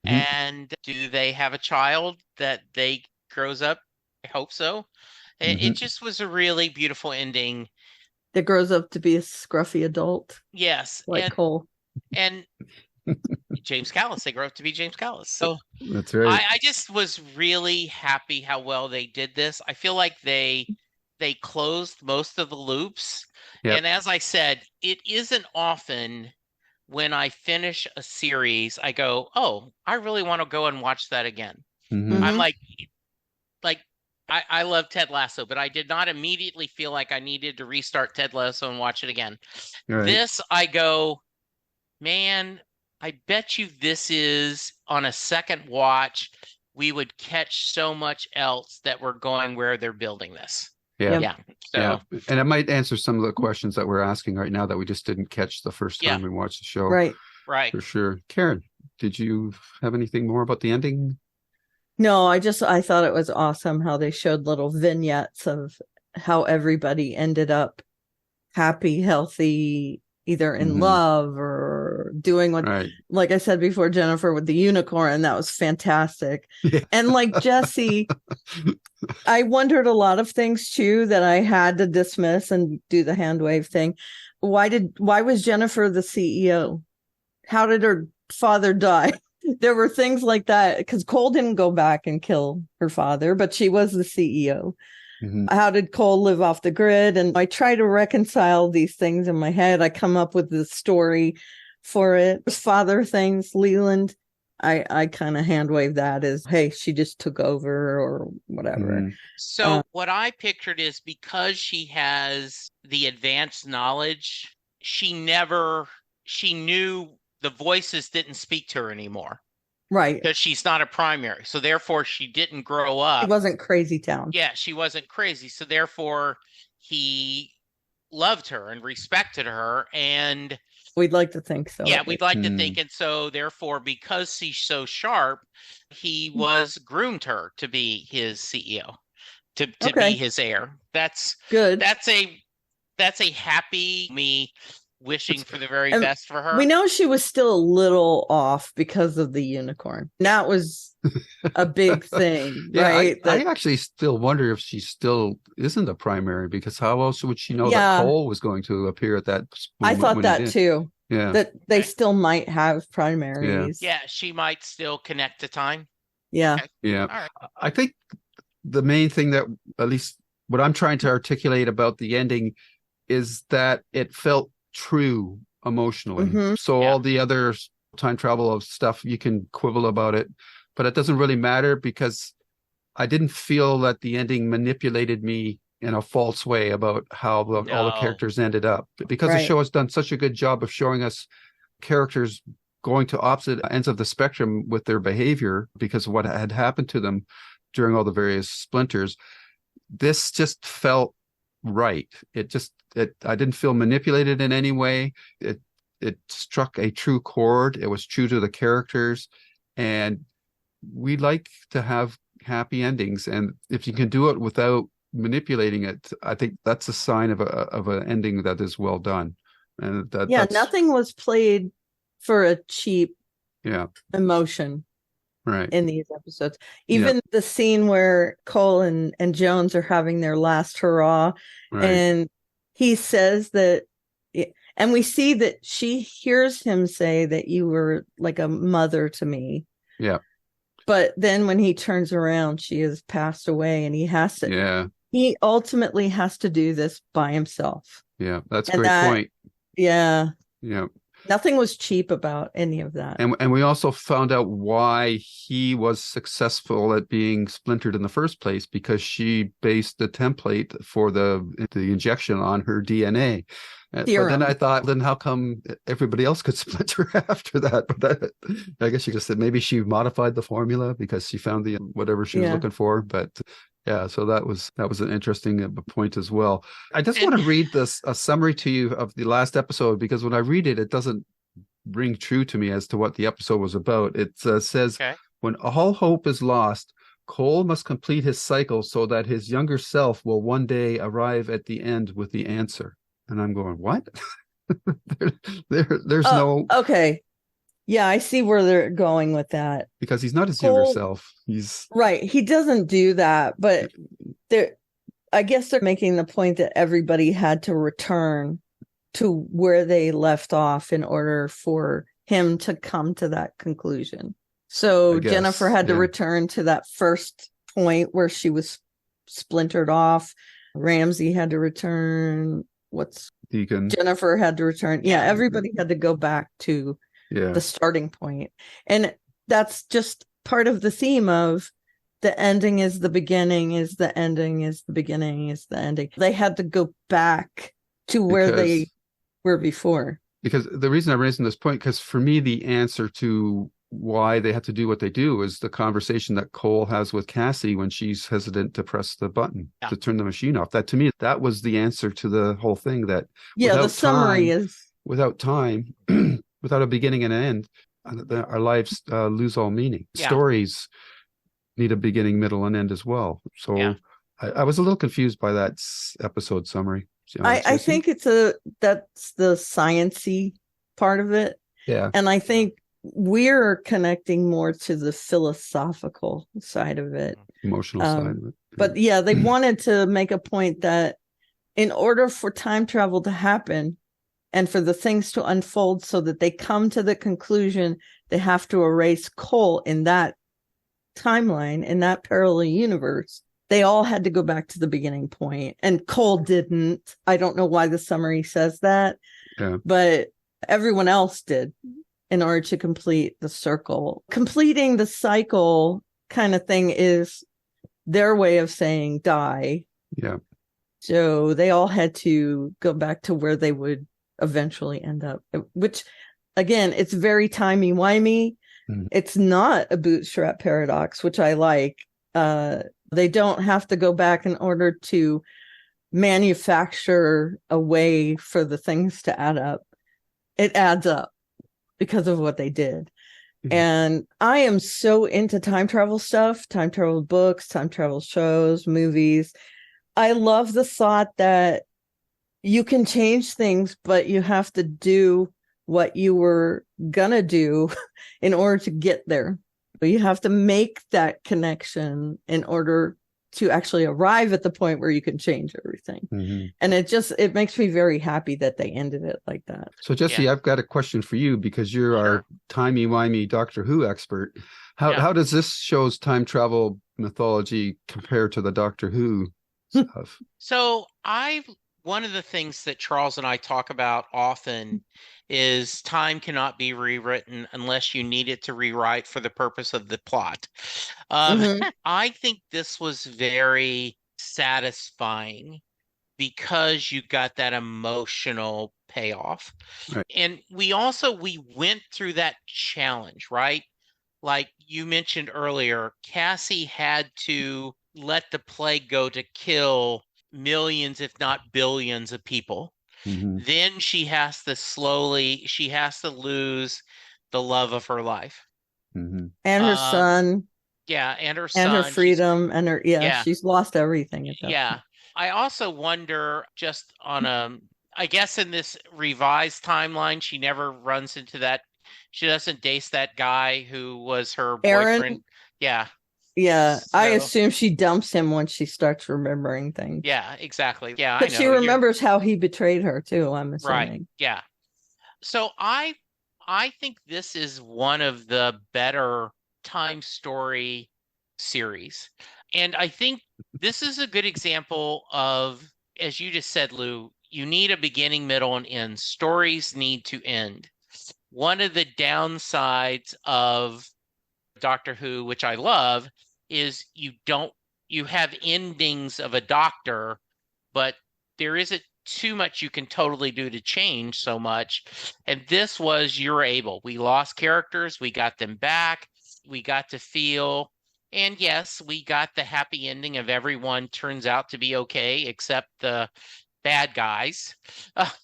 And do they have a child that they grows up? I hope so. It just was a really beautiful ending. That grows up to be a scruffy adult. Yes. Like Cole. And James Callis, they grow up to be James Callis. So that's right. I just was really happy how well they did this. I feel like they closed most of the loops. Yep. And as I said, it isn't often when I finish a series, I go, oh, I really want to go and watch that again. I'm like I love Ted Lasso, but I did not immediately feel like I needed to restart Ted Lasso and watch it again. Right. This, I go, man, I bet you this is, on a second watch, we would catch so much else that we're going where they're building this. Yeah. And it might answer some of the questions that we're asking right now that we just didn't catch the first time we watched the show. Right. For sure. Karen, did you have anything more about the ending? No, I thought it was awesome how they showed little vignettes of how everybody ended up happy, healthy, either in love or doing what, like I said before, Jennifer with the unicorn, that was fantastic. Yeah. And like Jesse, I wondered a lot of things too that I had to dismiss and do the hand wave thing. Why was Jennifer the CEO? How did her father die? There were things like that, because Cole didn't go back and kill her father, but she was the CEO. How did Cole live off the grid? And I try to reconcile these things in my head. I come up with the story for it. Father things, Leland, I kind of hand wave that as, hey, she just took over or whatever. So what I pictured is, because she has the advanced knowledge, she knew the voices didn't speak to her anymore. Right. Because she's not a primary. So therefore she didn't grow up. It wasn't Crazy Town. Yeah, she wasn't crazy. So therefore he loved her and respected her. And we'd like to think so. Yeah, we'd like to think. And so therefore, because she's so sharp, he was groomed her to be his CEO, to be his heir. That's good. That's a happy me. wishing for the very best for her. We know she was still a little off because of the unicorn. That was a big thing, right? I actually still wonder if she still isn't a primary, because how else would she know that Cole was going to appear at that moment? I thought that too. Yeah. That they still might have primaries. Yeah, she might still connect to time. Yeah. Okay. Yeah. All right. I think the main thing that, at least what I'm trying to articulate about the ending, is that it felt true emotionally. Mm-hmm. So all the other time travel of stuff, you can quibble about it, but it doesn't really matter, because I didn't feel that the ending manipulated me in a false way about how all the characters ended up, because the show has done such a good job of showing us characters going to opposite ends of the spectrum with their behavior because of what had happened to them during all the various splinters. This just felt right. I didn't feel manipulated in any way. It struck a true chord. It was true to the characters, and we like to have happy endings. And if you can do it without manipulating it, I think that's a sign of an ending that is well done. And nothing was played for a cheap emotion. Right. In these episodes, even the scene where Cole and Jones are having their last hurrah, and he says that, and we see that she hears him say that you were like a mother to me. Yeah. But then when he turns around, she has passed away, and he has to. Yeah. He ultimately has to do this by himself. Yeah, that's a great point. Yeah. Yeah. Nothing was cheap about any of that. And we also found out why he was successful at being splintered in the first place, because she based the template for the injection on her DNA. But then I thought, then how come everybody else could splinter after that? But I guess you could say maybe she modified the formula because she found the whatever she was looking for. But yeah, so that was an interesting point as well. I just want to read a summary to you of the last episode, because when I read it, it doesn't ring true to me as to what the episode was about. It says, when all hope is lost, Cole must complete his cycle so that his younger self will one day arrive at the end with the answer. And I'm going, what? There's no... Okay. Yeah, I see where they're going with that. Because he's not his younger self. He's right. He doesn't do that, but I guess they're making the point that everybody had to return to where they left off in order for him to come to that conclusion. So Jennifer had to return to that first point where she was splintered off. Ramsey had to return. Deacon? Jennifer had to return. Yeah, everybody had to go back to the starting point. And that's just part of the theme of the ending is the beginning, is the ending, is the beginning, is the ending. They had to go back to where they were before. Because the reason I'm raising this point, because for me, the answer to why they had to do what they do is the conversation that Cole has with Cassie when she's hesitant to press the button to turn the machine off. That, to me, that was the answer to the whole thing. That the summary is without time, without a beginning and an end, our lives lose all meaning. Stories need a beginning, middle, and end as well. So I was a little confused by that episode summary. I think that's the sciencey part of it. Yeah. And I think we're connecting more to the philosophical side of it. Emotional side of it. But they wanted to make a point that in order for time travel to happen and for the things to unfold so that they come to the conclusion, they have to erase Cole in that timeline, in that parallel universe. They all had to go back to the beginning point, and Cole didn't. I don't know why the summary says that, but everyone else did in order to complete the circle. Completing the cycle kind of thing is their way of saying die. Yeah. So they all had to go back to where they would eventually end up, which, again, it's very timey-wimey. It's not a bootstrap paradox, which I like. They don't have to go back in order to manufacture a way for the things to add up. It adds up because of what they did. And I am so into time travel stuff, time travel books, time travel shows, movies. I love the thought that you can change things, but you have to do what you were gonna do in order to get there. But you have to make that connection in order to actually arrive at the point where you can change everything. Mm-hmm. And it makes me very happy that they ended it like that. So Jesse, I've got a question for you, because you're our timey-wimey Doctor Who expert. How does this show's time travel mythology compare to the Doctor Who stuff? So one of the things that Charles and I talk about often is time cannot be rewritten unless you need it to rewrite for the purpose of the plot. I think this was very satisfying because you got that emotional payoff. Right. And we went through that challenge, right? Like you mentioned earlier, Cassie had to let the plague go to kill millions, if not billions of people. Mm-hmm. Then she has to lose the love of her life. Mm-hmm. And her son. Yeah, and her son. And her freedom, and her, she's lost everything at that point. I also wonder, just on I guess in this revised timeline, she never runs into that, she doesn't date that guy who was her boyfriend. Aaron? Yeah. Yeah, so, I assume she dumps him once she starts remembering things. Yeah, exactly. Yeah, but she remembers how he betrayed her too, I'm assuming. Right. Yeah. So I think this is one of the better time story series. And I think this is a good example of, as you just said, Lou, you need a beginning, middle, and end. Stories need to end. One of the downsides of Doctor Who, which I love, is you have endings of a Doctor, but there isn't too much you can totally do to change so much. And this was, we lost characters, we got them back, we got to feel, and yes, we got the happy ending of everyone turns out to be okay, except the bad guys,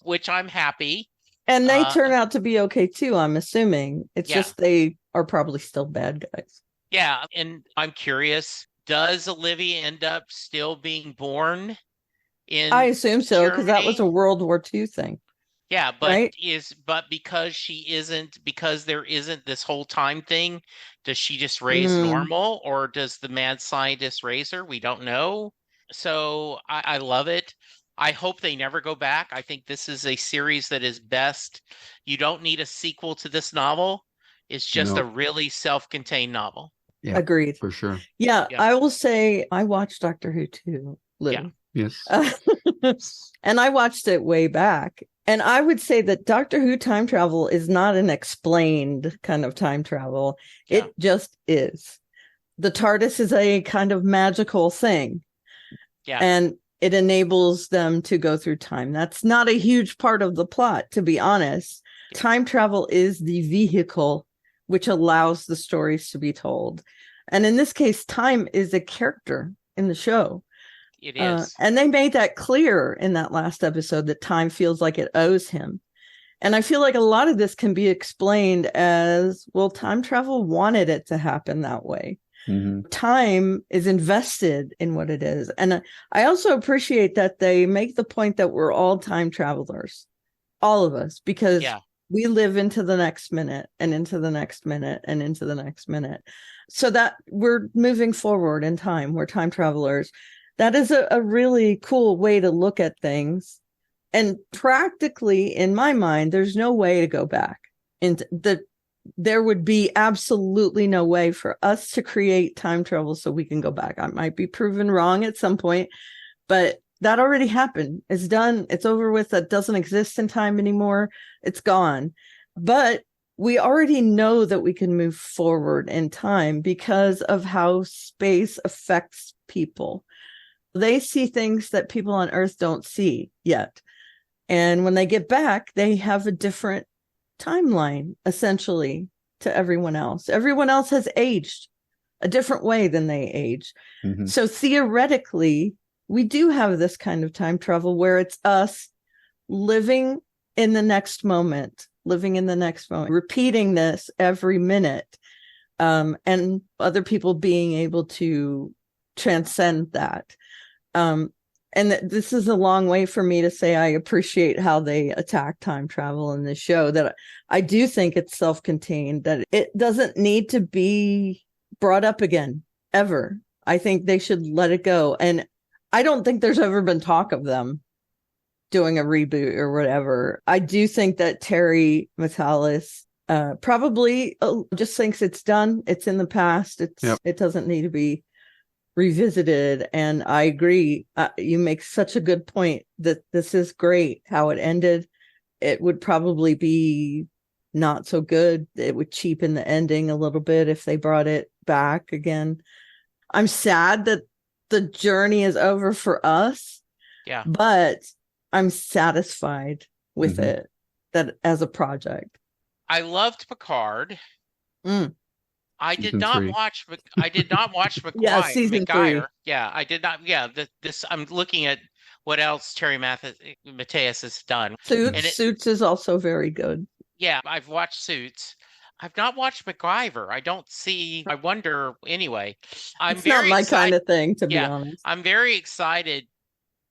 which I'm happy. And they turn out to be okay too, I'm assuming. It's just they are probably still bad guys. Yeah, and I'm curious, does Olivia end up still being born in I assume so, because that was a World War II thing. Yeah, but because there isn't this whole time thing, does she just raise normal, or does the mad scientist raise her? We don't know. So I love it. I hope they never go back. I think this is a series that is best. You don't need a sequel to this novel. It's just a really self-contained novel. Yeah, agreed. For sure. Yeah, I will say I watched Doctor Who too, Lou. Yeah. Yes. And I watched it way back. And I would say that Doctor Who time travel is not an explained kind of time travel. Yeah. It just is. The TARDIS is a kind of magical thing. Yeah. And it enables them to go through time. That's not a huge part of the plot, to be honest. Yeah. Time travel is the vehicle which allows the stories to be told. And in this case, time is a character in the show. It is. And they made that clear in that last episode that time feels like it owes him. And I feel like a lot of this can be explained as, well, time travel wanted it to happen that way. Mm-hmm. Time is invested in what it is. And I also appreciate that they make the point that we're all time travelers, all of us, because we live into the next minute and into the next minute and into the next minute. So that we're moving forward in time. We're time travelers. That is a really cool way to look at things. And practically, in my mind, there's no way to go back. There would be absolutely no way for us to create time travel so we can go back. I might be proven wrong at some point, but that already happened. It's done. It's over with. That doesn't exist in time anymore. It's gone. But we already know that we can move forward in time because of how space affects people. They see things that people on Earth don't see yet. And when they get back, they have a different timeline, essentially, to everyone else. Everyone else has aged a different way than they age. Mm-hmm. So theoretically, we do have this kind of time travel where it's us living in the next moment, repeating this every minute, and other people being able to transcend that. And this is a long way for me to say I appreciate how they attack time travel in this show, that I do think it's self-contained, that it doesn't need to be brought up again ever. I think they should let it go. And I don't think there's ever been talk of them doing a reboot or whatever. I do think that Terry Matalas probably just thinks it's done. It's in the past. It doesn't need to be revisited. And I agree. You make such a good point that this is great how it ended. It would probably be not so good. It would cheapen the ending a little bit if they brought it back again. I'm sad that the journey is over for us. Yeah. But I'm satisfied with it, that as a project. I loved Picard. I did Season not 3. watch. I did not watch Yeah, season 3. Yeah, I did not. Yeah, this. I'm looking at what else Terry Mateus has done. Suits is also very good. Yeah, I've watched Suits. I've not watched MacGyver. I don't see. I wonder. Anyway, It's not my kind of thing, to be honest. I'm very excited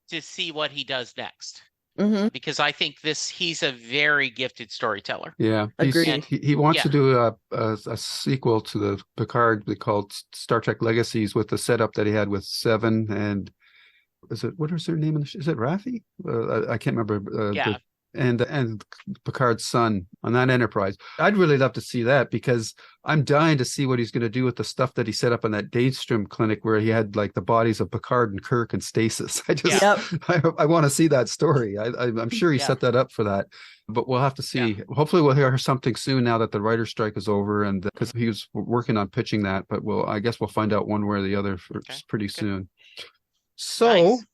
to see what he does next. Because I think he's a very gifted storyteller. Yeah, agreed. He wants to do a sequel to the Picard called Star Trek Legacies, with the setup that he had with Seven and what is their name? Is it Raffi? I can't remember. And Picard's son on that Enterprise. I'd really love to see that, because I'm dying to see what he's going to do with the stuff that he set up on that Daystrom clinic, where he had like the bodies of Picard and Kirk and Stasis. I want to see that story. I'm sure he set that up for that, but we'll have to see. Yeah. Hopefully we'll hear something soon now that the writer's strike is over, and because he was working on pitching that, but I guess we'll find out one way or the other pretty soon. So nice.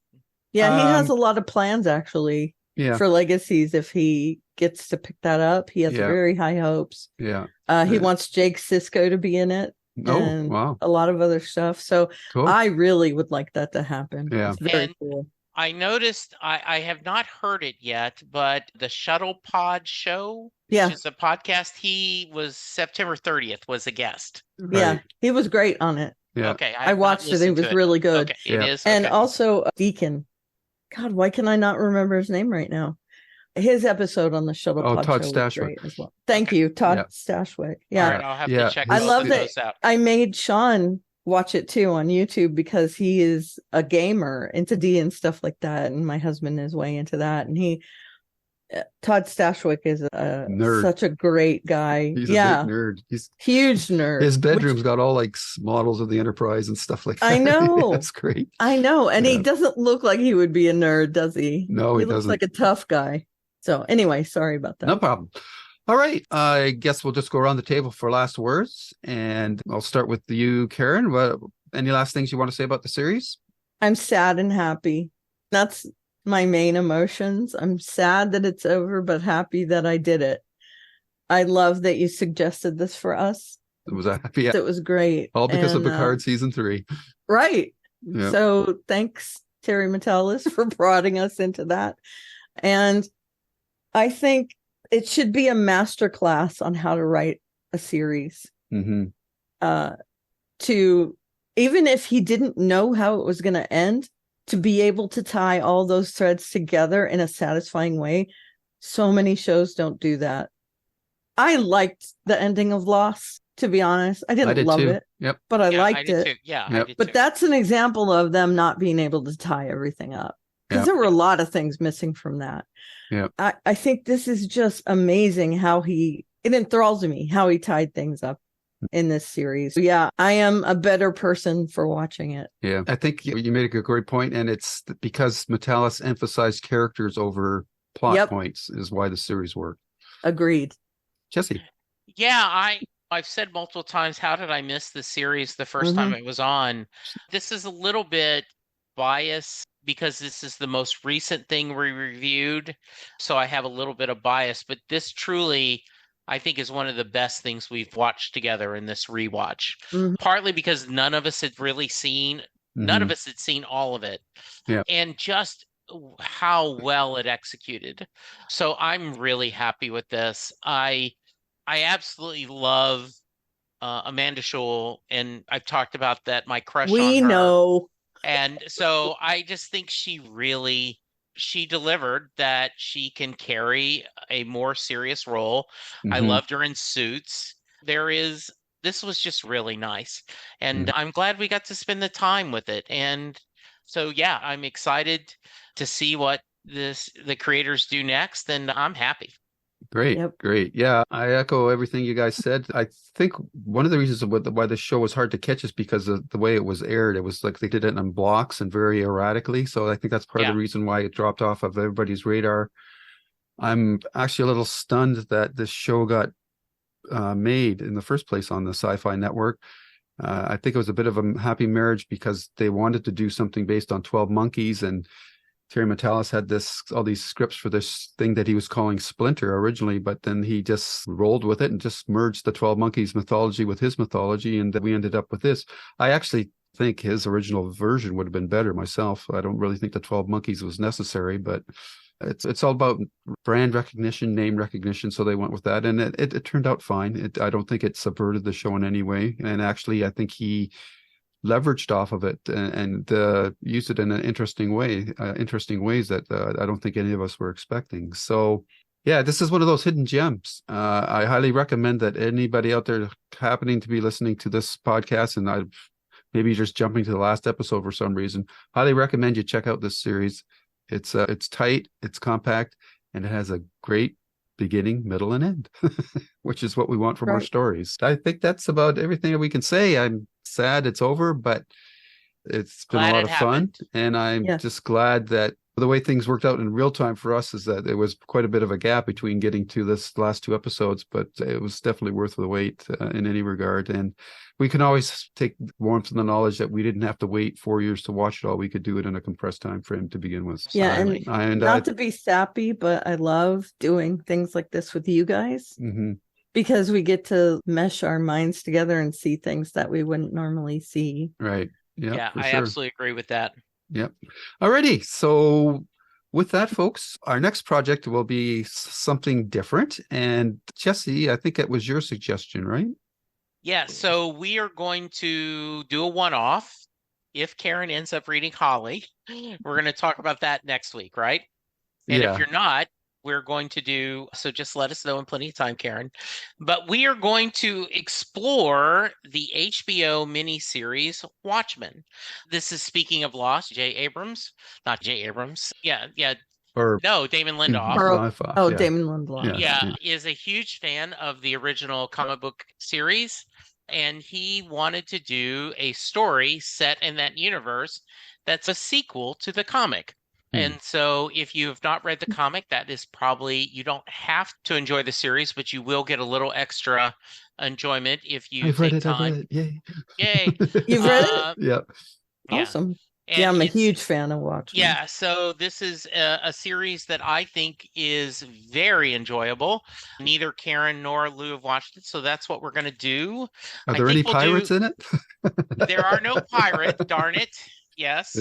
He has a lot of plans actually. Yeah. For Legacies, if he gets to pick that up, he has very high hopes. Yeah. He wants Jake Sisko to be in it. Oh, wow. A lot of other stuff. So cool. I really would like that to happen. Yeah. It's very cool. I noticed, I have not heard it yet, but the Shuttle Pod Show, which is a podcast, he was September 30th was a guest. Yeah. He was great on it. Yeah. Okay. I watched it. It was really good. Okay. It is. And also Deacon. God, why can I not remember his name right now? His episode on the Shuttle Pod Todd Show Stashwick. was great as well. Thank you, Todd Stashwick. Yeah. All right, I'll have to check I love that. Those out. I made Sean watch it too on YouTube, because he is a gamer into D and stuff like that, and my husband is way into that, and Todd Stashwick is a nerd. Such a great guy. He's a big nerd. He's huge nerd. His bedroom's got all like models of the Enterprise and stuff like that. I know. That's great. I know. And he doesn't look like he would be a nerd, does he? No, he looks doesn't. like a tough guy. So anyway, sorry about that. No problem. All right. I guess we'll just go around the table for last words. And I'll start with you, Karen. Any last things you want to say about the series? I'm sad and happy. That's my main emotions. I'm sad that it's over, but happy that I did it. I love that you suggested this for us. It was happy. It was great. All because of Picard season 3. Right. Yep. So thanks, Terry Matalas, for prodding us into that. And I think it should be a masterclass on how to write a series. To even if he didn't know how it was going to end, to be able to tie all those threads together in a satisfying way. So many shows don't do that. I liked the ending of Lost, to be honest. I did love it. Yep. But I liked it. Too. Yeah. Yep. I did but too. that's an example of them not being able to tie everything up. Because there were a lot of things missing from that. Yeah. I think this is just amazing how it enthralls me how he tied things up in this series. Yeah, I am a better person for watching it. Yeah, I think you made a great point, and it's because Matalas emphasized characters over plot points is why the series worked. Agreed. Jesse. Yeah, I've said multiple times, how did I miss the series the first time it was on? This is a little bit biased because this is the most recent thing we reviewed, so I have a little bit of bias, but this truly, I think, is one of the best things we've watched together in this rewatch. Partly because none of us had really seen, none of us had seen all of it. Yeah. And just how well it executed. So I'm really happy with this. I absolutely love Amanda Scholl, and I've talked about that, my crush on her. We know. And so I just think she delivered that she can carry a more serious role. I loved her in Suits. This was just really nice. And I'm glad we got to spend the time with it. And so, yeah, I'm excited to see what the creators do next, and I'm happy. Great. Yep. Great. Yeah, I echo everything you guys said. I think one of the reasons why the show was hard to catch is because of the way it was aired. It was like they did it in blocks and very erratically. So I think that's part of the reason why it dropped off of everybody's radar. I'm actually a little stunned that this show got made in the first place on the Sci-Fi Network. I think it was a bit of a happy marriage because they wanted to do something based on 12 Monkeys, and Terry Matalas had all these scripts for this thing that he was calling Splinter originally, but then he just rolled with it and just merged the 12 Monkeys mythology with his mythology, and we ended up with this. I actually think his original version would have been better myself. I don't really think the 12 Monkeys was necessary, but it's all about brand recognition, name recognition, so they went with that, and it turned out fine. I don't think it subverted the show in any way, and actually I think he leveraged off of it and used it in an interesting ways that I don't think any of us were expecting. So yeah, this is one of those hidden gems. I highly recommend that anybody out there happening to be listening to this podcast, and maybe just jumping to the last episode for some reason, highly recommend you check out this series. It's tight, it's compact, and it has a great beginning, middle, and end, which is what we want from our stories. I think that's about everything that we can say. I'm sad it's over, but it's been a lot of fun, and I'm just glad that the way things worked out in real time for us is that there was quite a bit of a gap between getting to this last 2 episodes, but it was definitely worth the wait in any regard. And we can always take warmth in the knowledge that we didn't have to wait 4 years to watch it all. We could do it in a compressed time frame to begin with. Yeah, and not to be sappy, but I love doing things like this with you guys because we get to mesh our minds together and see things that we wouldn't normally see. Right. Yeah, I absolutely agree with that. Yep. Alrighty. So with that, folks, our next project will be something different. And Jesse, I think it was your suggestion, right? Yeah. So we are going to do a one-off. If Karen ends up reading Holly, we're going to talk about that next week, right? And if you're not, we're going to do, so just let us know in plenty of time, Karen. But we are going to explore the HBO miniseries Watchmen. This is, speaking of Lost, not J. Abrams. Yeah. No, Damon Lindelof. Damon Lindelof. Yeah, is a huge fan of the original comic book series. And he wanted to do a story set in that universe that's a sequel to the comic. And so if you have not read the comic, that is probably, you don't have to enjoy the series, but you will get a little extra enjoyment if you take time. Yay. You've read it? Yep. Awesome. And I'm a huge fan of Watchmen. Yeah, so this is a series that I think is very enjoyable. Neither Karen nor Lou have watched it, so that's what we're going to do. Are there any pirates in it? There are no pirates, darn it. Yes.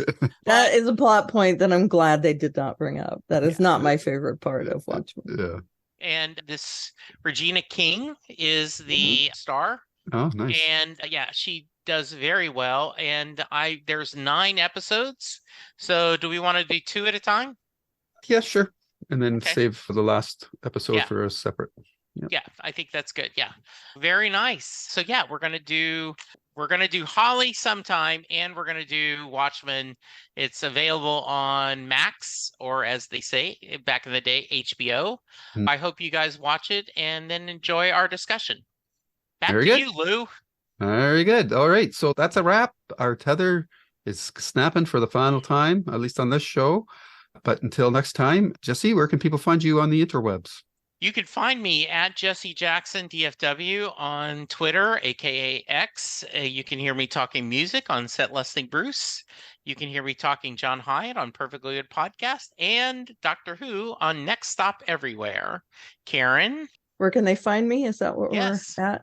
That is a plot point that I'm glad they did not bring up. That is not my favorite part of Watchmen. Yeah. And this Regina King is the star. Oh, nice. And she does very well. And there's 9 episodes. So do we want to do 2 at a time? Yeah, sure. And then save for the last episode for a separate. Yeah, I think that's good. Yeah. Very nice. So we're going to do Holly sometime, and we're going to do Watchmen. It's available on Max, or as they say back in the day, HBO. I hope you guys watch it and then enjoy our discussion. Back to you, Lou. Very good. All right. So that's a wrap. Our tether is snapping for the final time, at least on this show. But until next time, Jesse, where can people find you on the interwebs? You can find me at Jesse Jackson DFW on Twitter, aka X. You can hear me talking music on Set Lusting Bruce. You can hear me talking John Hyatt on Perfectly Good Podcast, and Doctor Who on Next Stop Everywhere. Karen, where can they find me? Is that what we're at?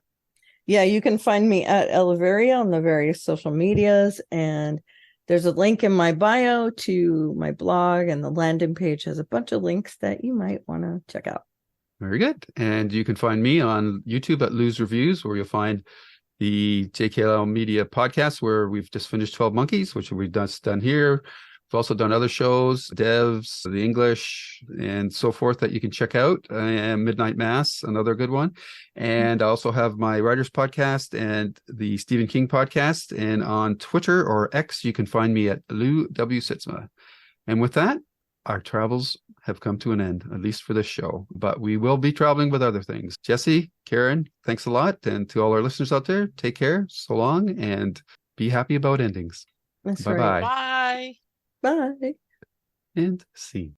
Yeah, you can find me at Elevaria on the various social medias, and there's a link in my bio to my blog, and the landing page has a bunch of links that you might want to check out. Very good. And you can find me on YouTube at Lou's Reviews, where you'll find the JKL Media podcast, where we've just finished 12 Monkeys, which we've just done here. We've also done other shows, Devs, The English, and so forth that you can check out. And Midnight Mass, another good one. And I also have my writers podcast and the Stephen King podcast. And on Twitter or X, you can find me at Lou W. Sitzma. And with that, our travels have come to an end, at least for this show. But we will be traveling with other things. Jesse, Karen, thanks a lot. And to all our listeners out there, take care, so long, and be happy about endings. That's Bye-bye. right. Bye. Bye. And scene.